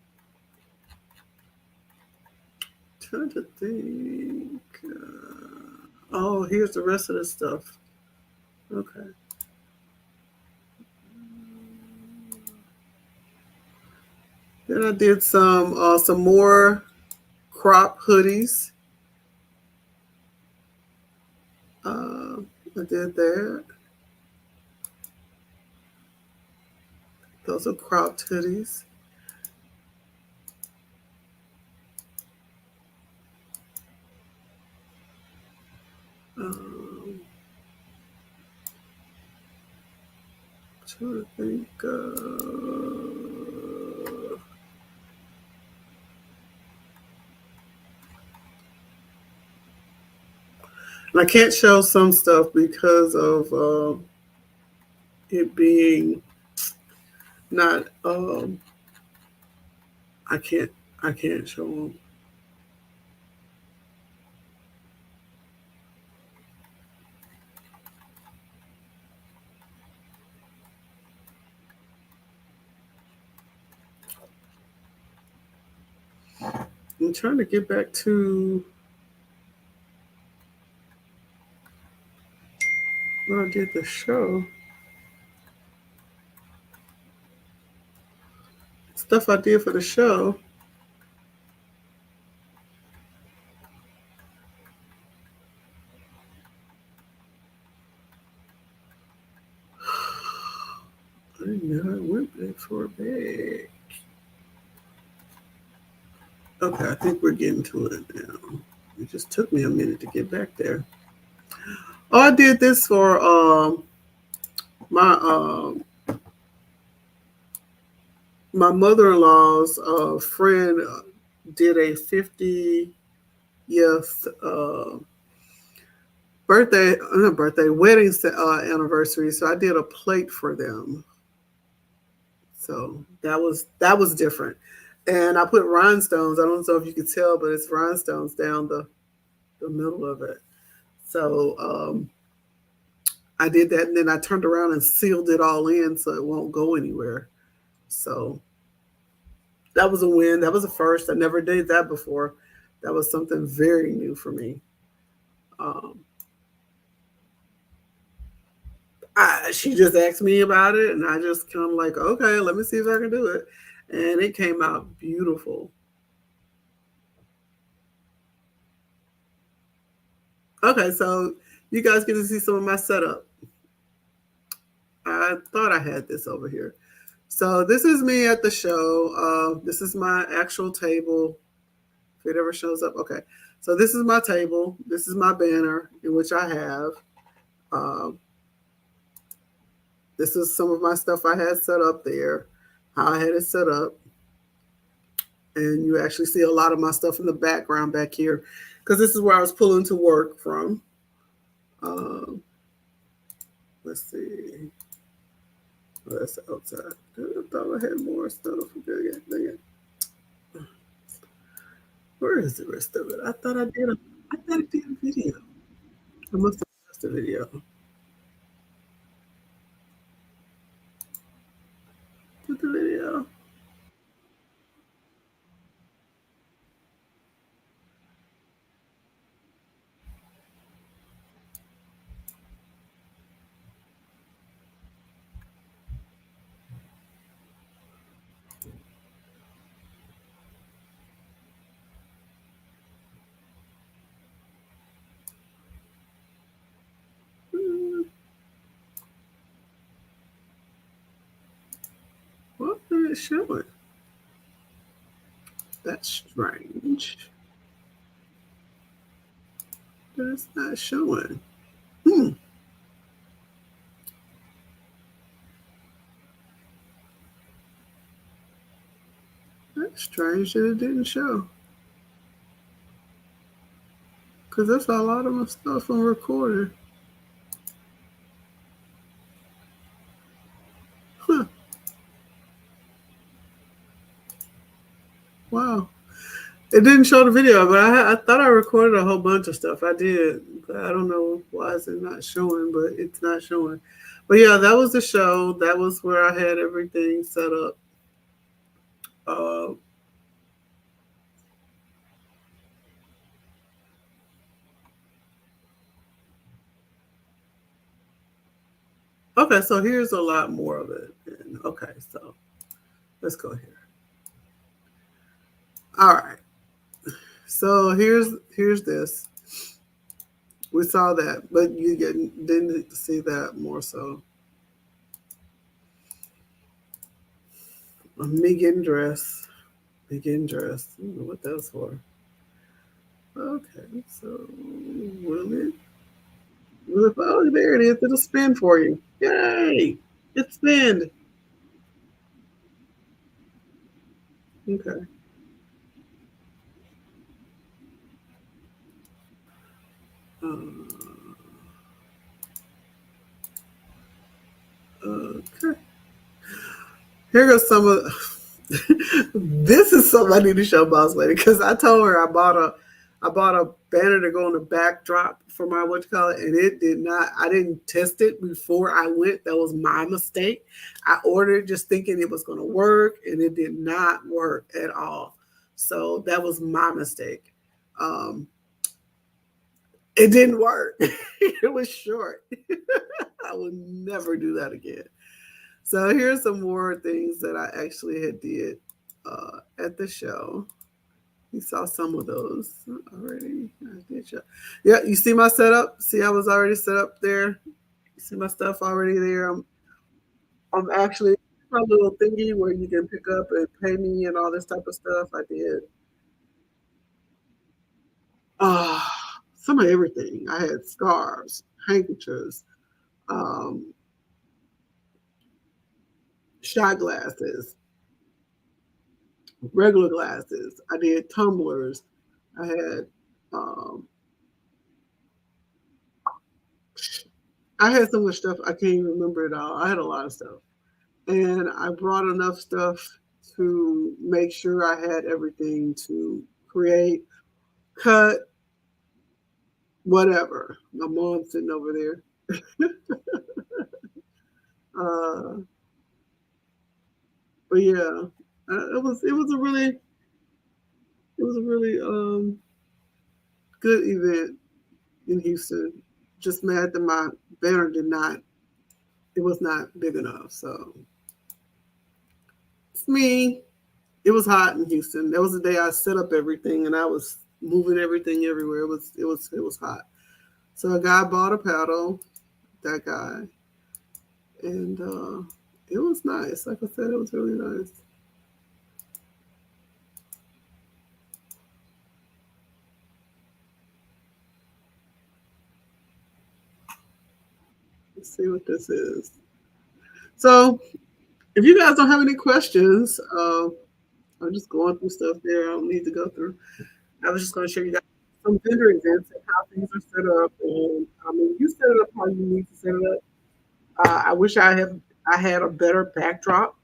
trying to think. Oh, here's the rest of the stuff. Okay. Then I did some more crop hoodies. I did that. Those are cropped hoodies. Trying to think. And I can't show some stuff because of it being not I can't. I can't show them. I'm trying to get back to when I did the show. Stuff I did for the show. I know I went back for a bag. Okay, I think we're getting to it now. It just took me a minute to get back there. Oh, I did this for my my mother-in-law's friend did a 50th birthday, not birthday, wedding anniversary. So I did a plate for them. So that was different. And I put rhinestones. I don't know if you could tell, but it's rhinestones down the middle of it. So I did that, and then I turned around and sealed it all in so it won't go anywhere. So that was a win. That was a first. I never did that before. That was something very new for me. Um, she just asked me about it, and I just kind of like, okay, let me see if I can do it. And it came out beautiful. Okay, so you guys get to see some of my setup. I thought I had this over here. So this is me at the show. This is my actual table. If it ever shows up, okay. So this is my table. This is my banner in which I have. Um, this is some of my stuff I had set up there. How I had it set up, and you actually see a lot of my stuff in the background back here, because this is where I was pulling to work from. Um, let's see. Oh, that's outside. I thought I had more stuff. Where is the rest of it? I thought I did a video. I must have lost a video. Put the video. What is it showing? That's strange. That's not showing. Hmm. That's strange that it didn't show. Because that's a lot of my stuff I'm recording. Huh. Wow. It didn't show the video, but I thought I recorded a whole bunch of stuff. I did. But I don't know why it's not showing, but it's not showing. But yeah, that was the show. That was where I had everything set up. Uh, okay, so here's a lot more of it. Okay, so let's go here. All right. So here's this. We saw that, but didn't see that more so. Me getting dressed. Me getting dressed. I don't know what that's for. Okay, so will it, oh, there it is. It'll spin for you. Yay! It spin. Okay. Uh, okay. Here goes some of. This is something I need to show Boss Lady because I told her I bought a banner to go on the backdrop for my what you call it, and it did not. I didn't test it before I went. That was my mistake. I ordered just thinking it was going to work, and it did not work at all. So that was my mistake. Um, it didn't work. It was short. I will never do that again. So here's some more things that I actually had did at the show. You saw some of those already. I did show. Yeah, you see my setup? See, I was already set up there. You see my stuff already there. I'm actually my little thingy where you can pick up and pay me and all this type of stuff. I did. Uh, some of everything. I had scarves, handkerchiefs, um, shot glasses, regular glasses. I did tumblers. I had um, I had so much stuff I can't even remember it all. I had a lot of stuff, and I brought enough stuff to make sure I had everything to create, cut, whatever. My mom's sitting over there. Uh, but yeah, it was a really good event in Houston. Just mad that my banner did not. It was not big enough. So it's me. It was hot in Houston. That was the day I set up everything and I was moving everything everywhere. It was hot. So a guy bought a paddle, that guy, and it was nice. Like I said, it was really nice. Let's see what this is. So if you guys don't have any questions, I'm just going through stuff there. I don't need to go through. I was just going to show you guys some vendor events and how things are set up. And I mean, you set it up how you need to set it up. I wish I had a better backdrop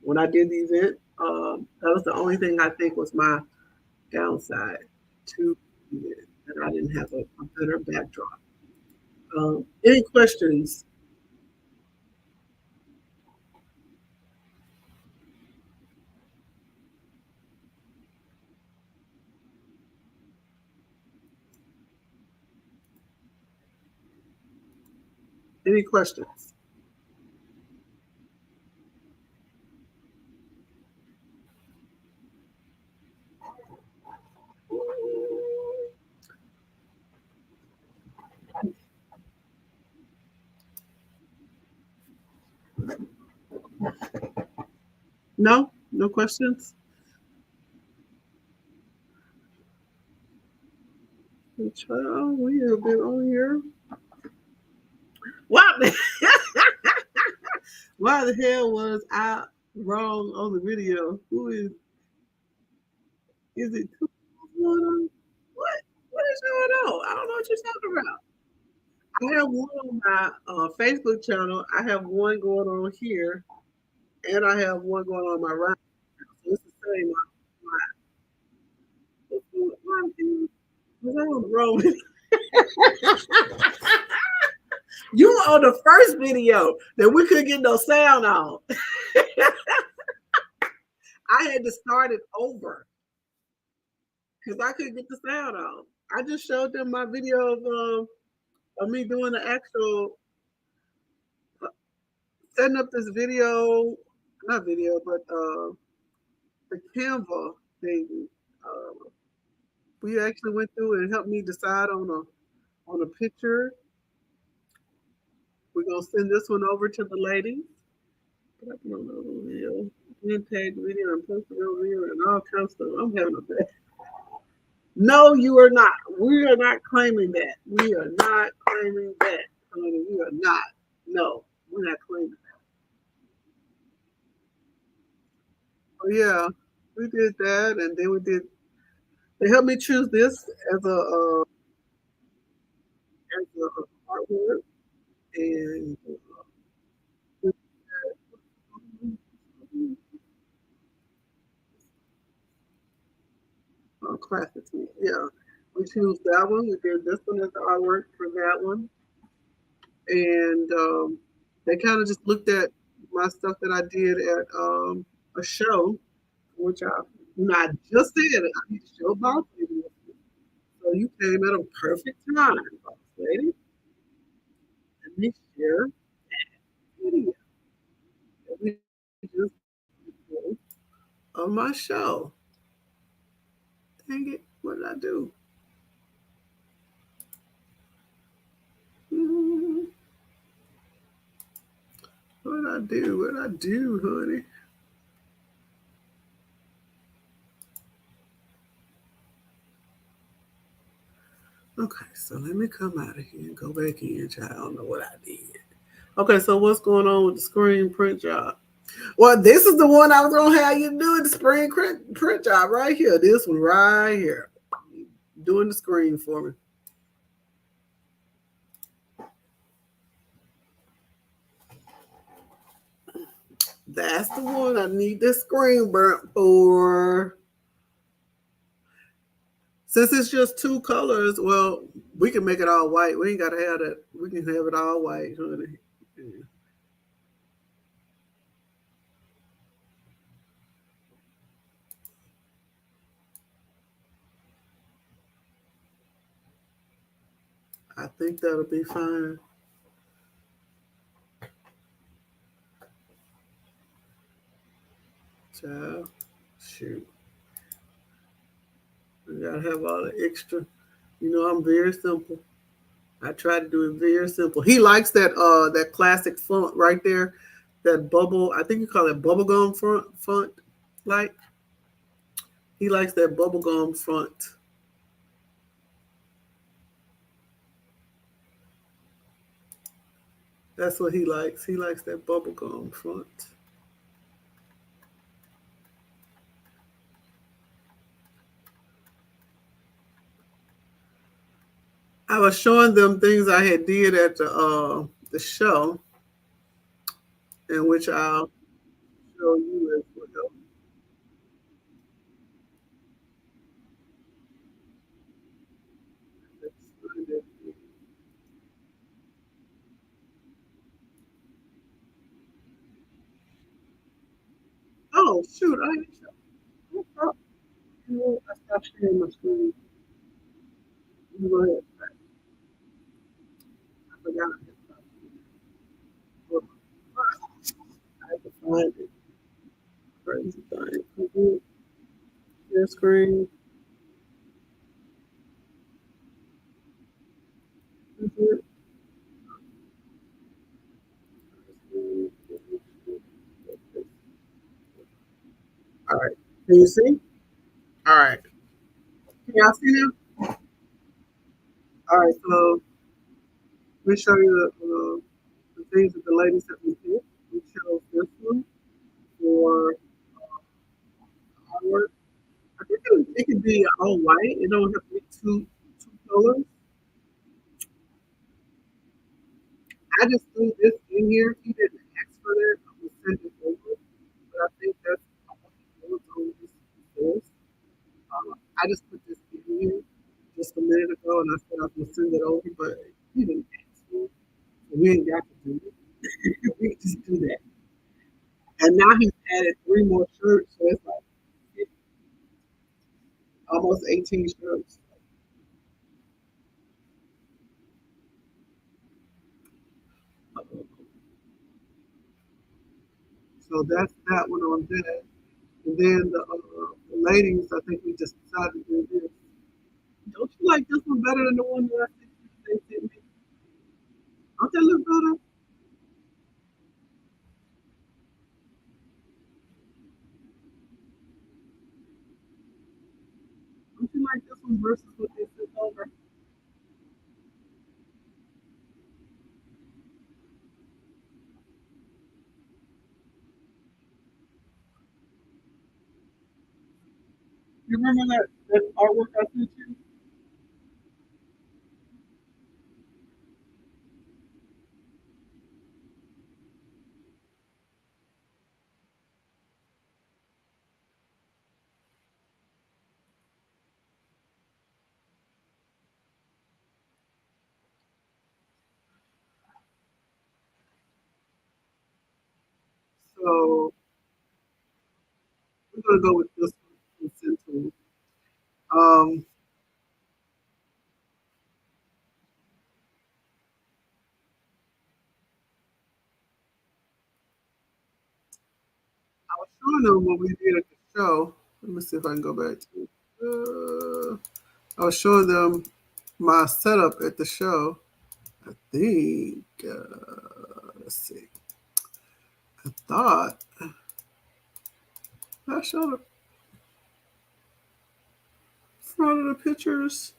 when I did the event. That was the only thing I think was my downside to it, that I didn't have a better backdrop. Any questions? Any questions? No, no questions. Child, we have been on here. What? Why the hell was I wrong on the video? Who is it? Going on? What? What is going on? I don't know what you're talking about. I have one on my Facebook channel. I have one going on here, and I have one going on my right. So it's the same. Was I on the wrong? You were on the first video that we couldn't get no sound on. I had to start it over because I couldn't get the sound on. I just showed them my video of me doing the actual setting up this video, not video, but the Canva thing. We actually went through and helped me decide on a picture. We're gonna send this one over to the lady. But I don't know the video. Then tag the video and post it over here and all kinds of stuff. I'm having a bad. No, you are not. We are not claiming that. We are not claiming that. Honey, we are not. No, we're not claiming that. Oh yeah, we did that, and then we did. They helped me choose this as a artwork, and classic. Yeah, we choose that one. We did this one as the artwork for that one, and they kind of just looked at my stuff that I did at a show, which I just said it. I need to show both of you. So you came at a perfect time, boss lady. Let me share video that we just did on my show. Dang it, what did I do? Hmm, what did I do? What did I do, honey? Okay, so let me come out of here and go back in, child. I don't know what I did. Okay, so what's going on with the screen print job? Well, this is the one I was gonna have you do the screen print job right here. This one right here, doing the screen for me. That's the one I need the screen burnt for. Since it's just two colors, well, we can make it all white. We ain't gotta have that. We can have it all white, honey. Yeah. I think that'll be fine. Child, shoot. We gotta have all the extra. You know, I'm very simple. I try to do it very simple. He likes that classic font right there, that bubble. I think you call it bubblegum font. Like he likes that bubblegum font. That's what he likes. He likes that bubblegum font. I was showing them things I had did at the show, in which I'll show you as well. Oh shoot! I stopped sharing my screen. You go ahead. I forgot. I had to find it. Crazy thing. Share screen. All right. Can you see? All right. Can y'all see them? All right. So let me show you the things that the ladies that we did. We chose this one for artwork. I think it could be all white. It don't have to be two colors. I just threw this in here. He didn't ask for that. I'm gonna send it over. But I think that's all he wants on this. I just put this in here just a minute ago, and I said I was gonna send it over, but he didn't ask for it. So we ain't got to do it. We can just do that. And now he's added three more shirts, so it's like almost 18 shirts. So that's that one on that. And then the ladies, I think we just decided to do this. Don't you like this one better than the one that I think they sent me? Don't that look better? Don't you like this one versus what they sent over? You remember that artwork I sent you? gonna go with this one. Simple. Um, I was showing them what we did at the show. Let me see if I can go back to. I was showing them my setup at the show. I think. Let's see. I thought I showed the front of the pictures.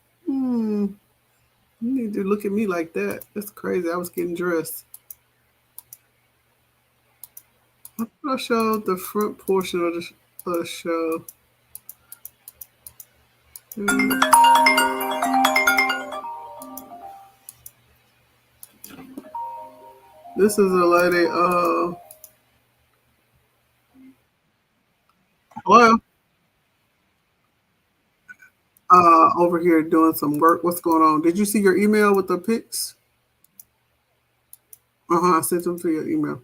You need to look at me like that. That's crazy. I was getting dressed. I thought I showed the front portion of the show. Hmm. This is a lady. Hello. Over here doing some work. What's going on? Did you see your email with the pics? I sent them to your email.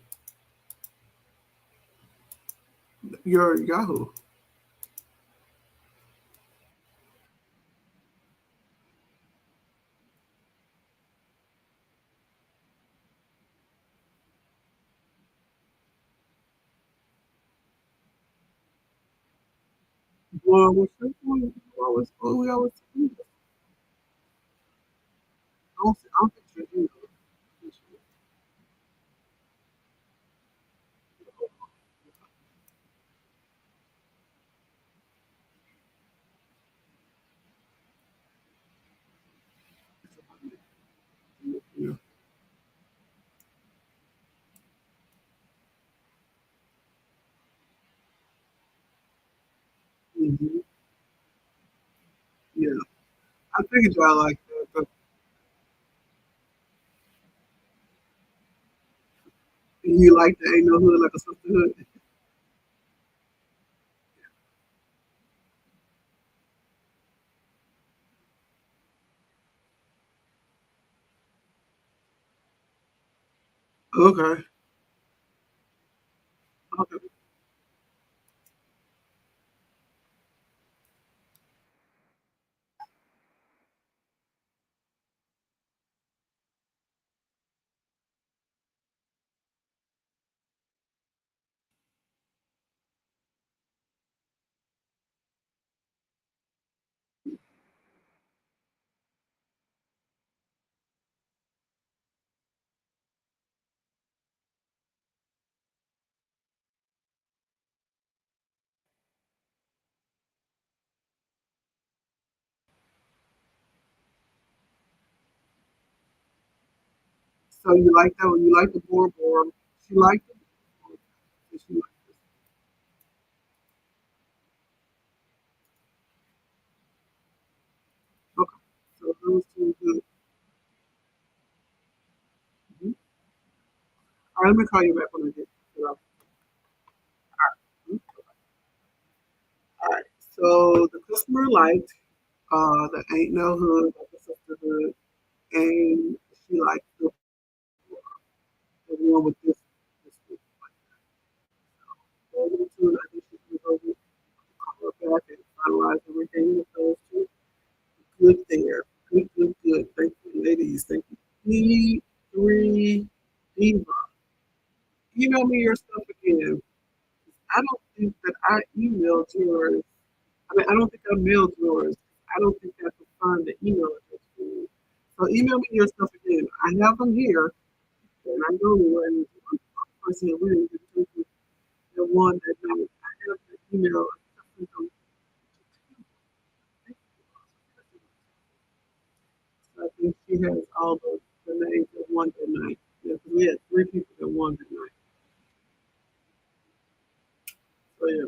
Your Yahoo. Well, we always I don't think your email. Yeah. Hmm. Yeah. I figured y'all like that, but you like the ain't no hood like a sisterhood. Okay. Okay. So you like that one? You like the board board? She liked it. She liked it. Okay. So those two good. Mhm. All right. Let me call you back when I get it up. Mhm. All right. So the customer liked the ain't no hood like a sisterhood, and she liked the one with this. So those two, I think she's gonna go with call her back and finalize everything with those two. Good there. Good, good, good. Thank you, ladies. Thank you. E3 Diva. Email me your stuff again. I don't think that I emailed yours. I mean, I don't think I mailed yours. I don't think I could find the email address for you. So email me your stuff again. I have them here, and I know when one person that we didn't get to, the one that knows I have the email. I think she has all the names that won that night. Yeah, 'cause we had three people that won that night. So yeah,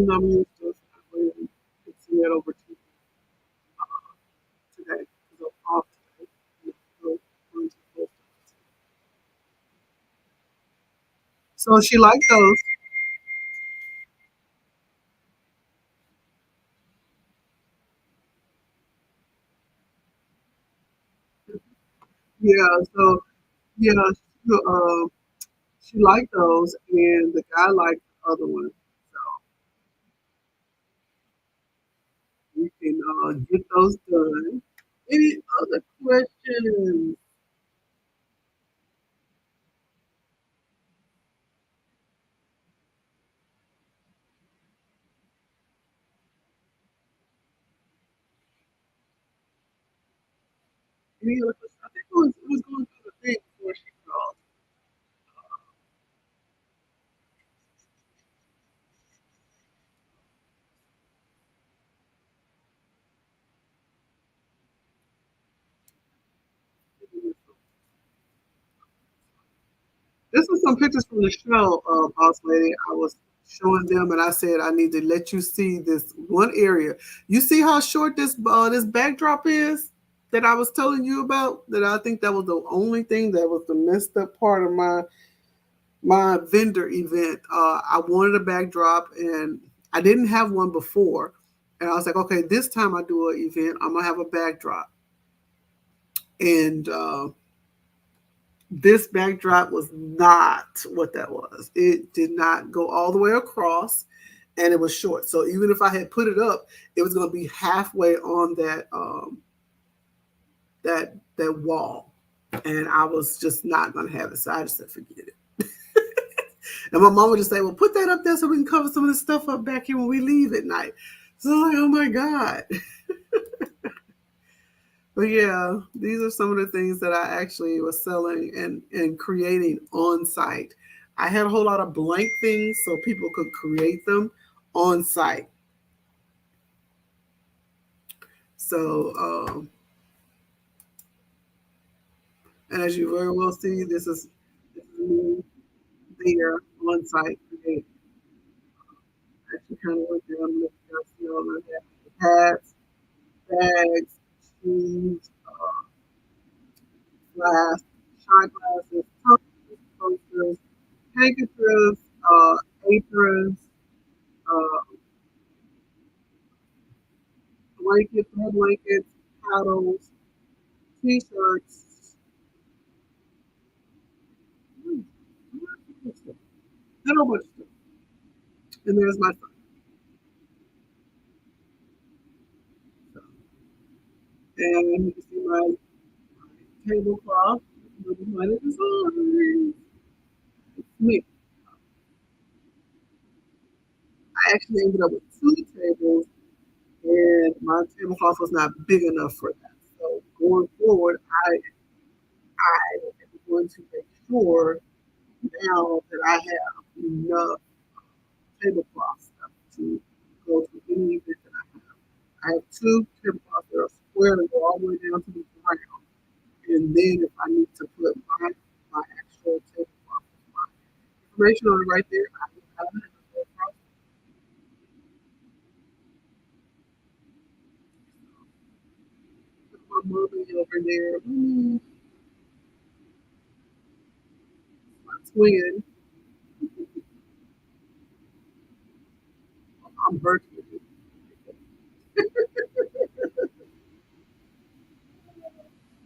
email me your stuff. I will send that over to you today. Because I'm off today. So, going to the post office. So she liked those. Yeah, so yeah, she liked those, and the guy liked the other one. So we can get those done. Any other questions? Any other questions? I think it was going through the thing before she called. This was some pictures from the show, boss lady. I was showing them, and I said I need to let you see this one area. You see how short this backdrop is that I was telling you about? That I think that was the only thing that was the messed up part of my vendor event. I wanted a backdrop, and I didn't have one before. And I was like, okay, this time I do an event, I'm gonna have a backdrop. And this backdrop was not what that was. It did not go all the way across, and it was short. So even if I had put it up, it was going to be halfway on that wall, and I was just not going to have it. So I just said, forget it. And my mom would just say, "Well, put that up there so we can cover some of the stuff up back here when we leave at night." So I'm like, oh my god. But yeah, these are some of the things that I actually was selling and creating on site. I had a whole lot of blank things so people could create them on site. So, and as you very well see, this is me there on site. Okay, actually kind of went down and looked at see all of that. Hats, bags, shoes, glass, shot glasses, posters, handkerchiefs, aprons, uh, blankets, more blankets, paddles, t-shirts, mm, not a bunch of stuff. And there's my son. So, and you can see my tablecloth with my design. It's me. I actually ended up with two tables, and my tablecloth was not big enough for that. So going forward, I am going to make sure now that I have enough tablecloth stuff to go to any event that I have. I have two tablecloths that are square and go all the way down to the ground. And then if I need to put my actual tablecloth, my information on it right there, I will have it. Put my movie over there. My twin. I'm virtual.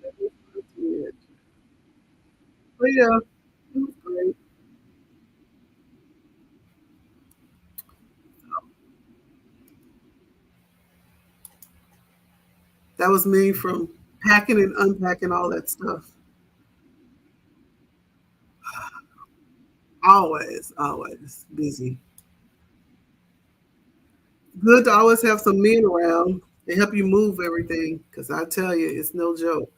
That is my twin. But yeah, it was great. That was me from packing and unpacking all that stuff. Always, always busy. Good to always have some men around to help you move everything because I tell you, it's no joke.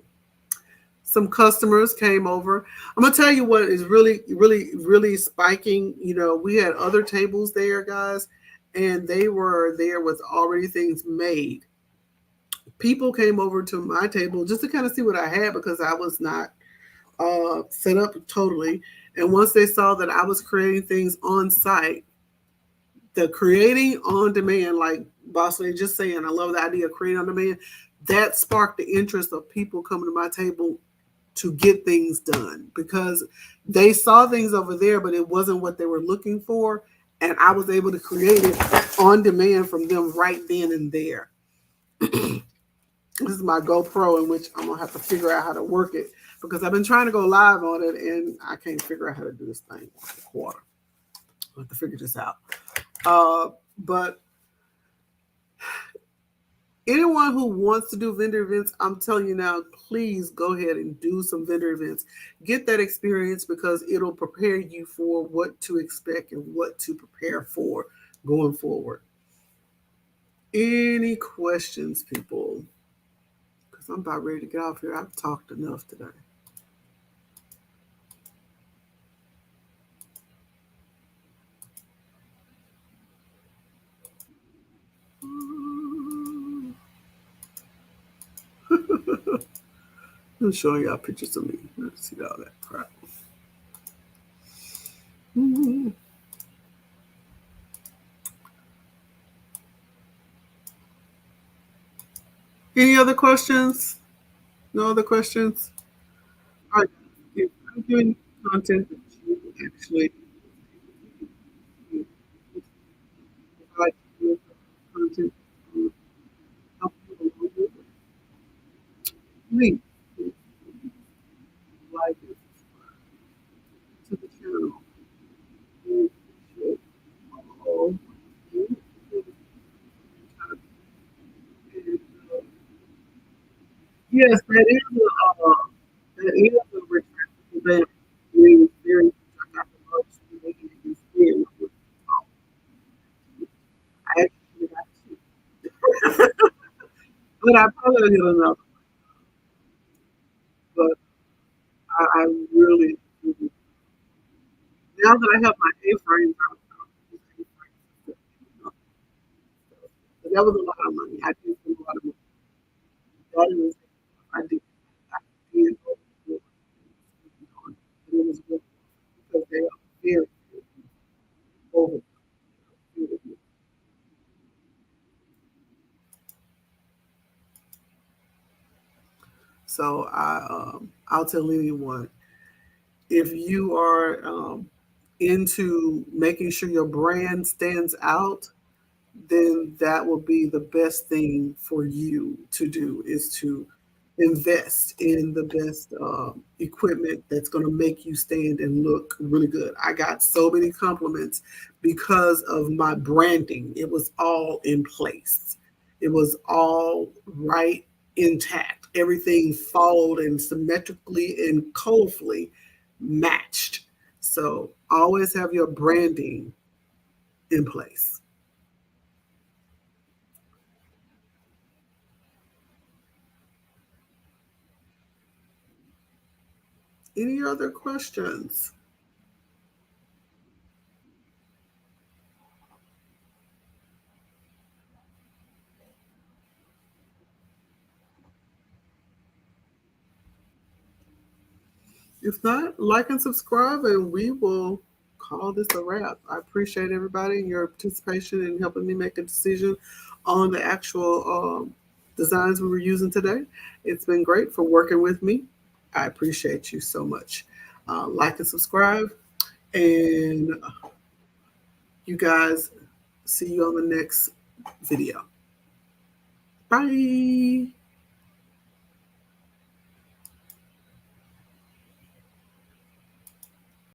Some customers came over. I'm gonna tell you what is really, really, really spiking. We had other tables there, guys, and they were there with already things made. People came over to my table just to kind of see what I had because I was not set up totally. And once they saw that I was creating things on site, the creating on demand, like Boss Lady just saying, I love the idea of creating on demand. That sparked the interest of people coming to my table to get things done because they saw things over there, but it wasn't what they were looking for. And I was able to create it on demand from them right then and there. This is my GoPro, in which I'm gonna have to figure out how to work it because I've been trying to go live on it and I can't figure out how to do this thing. Quarter. I have to figure this out. But Anyone who wants to do vendor events, I'm telling you now, please go ahead and do some vendor events. Get that experience because it'll prepare you for what to expect and what to prepare for going forward. Any questions, people? Because I'm about ready to get off here. I've talked enough today. I'm showing y'all pictures of me. Let's see all that crap. Mhm. Any other questions? No other questions? All right. If I'm doing content that you actually provide you with content to help you along with it, please like and subscribe to the channel. We appreciate all of you. And, yes, that is a retractable band. It is very I got the most making it in skin. I actually got two. But I probably hit another. But I really, really, now that I have my A-frames out, that was a lot of money. I did spend a lot of money. That is, I did. I did go through it. And it was good because they are very, very over. So I'll tell anyone if you are into making sure your brand stands out, then that will be the best thing for you to do is to invest in the best equipment that's going to make you stand and look really good. I got so many compliments because of my branding. It was all in place. It was all right, intact. Everything followed and symmetrically and colorfully matched. So always have your branding in place. Any other questions? If not, like and subscribe, and we will call this a wrap. I appreciate everybody and your participation in helping me make a decision on the actual designs we were using today. It's been great for working with me. I appreciate you so much. Like and subscribe, and you guys see you on the next video. Bye.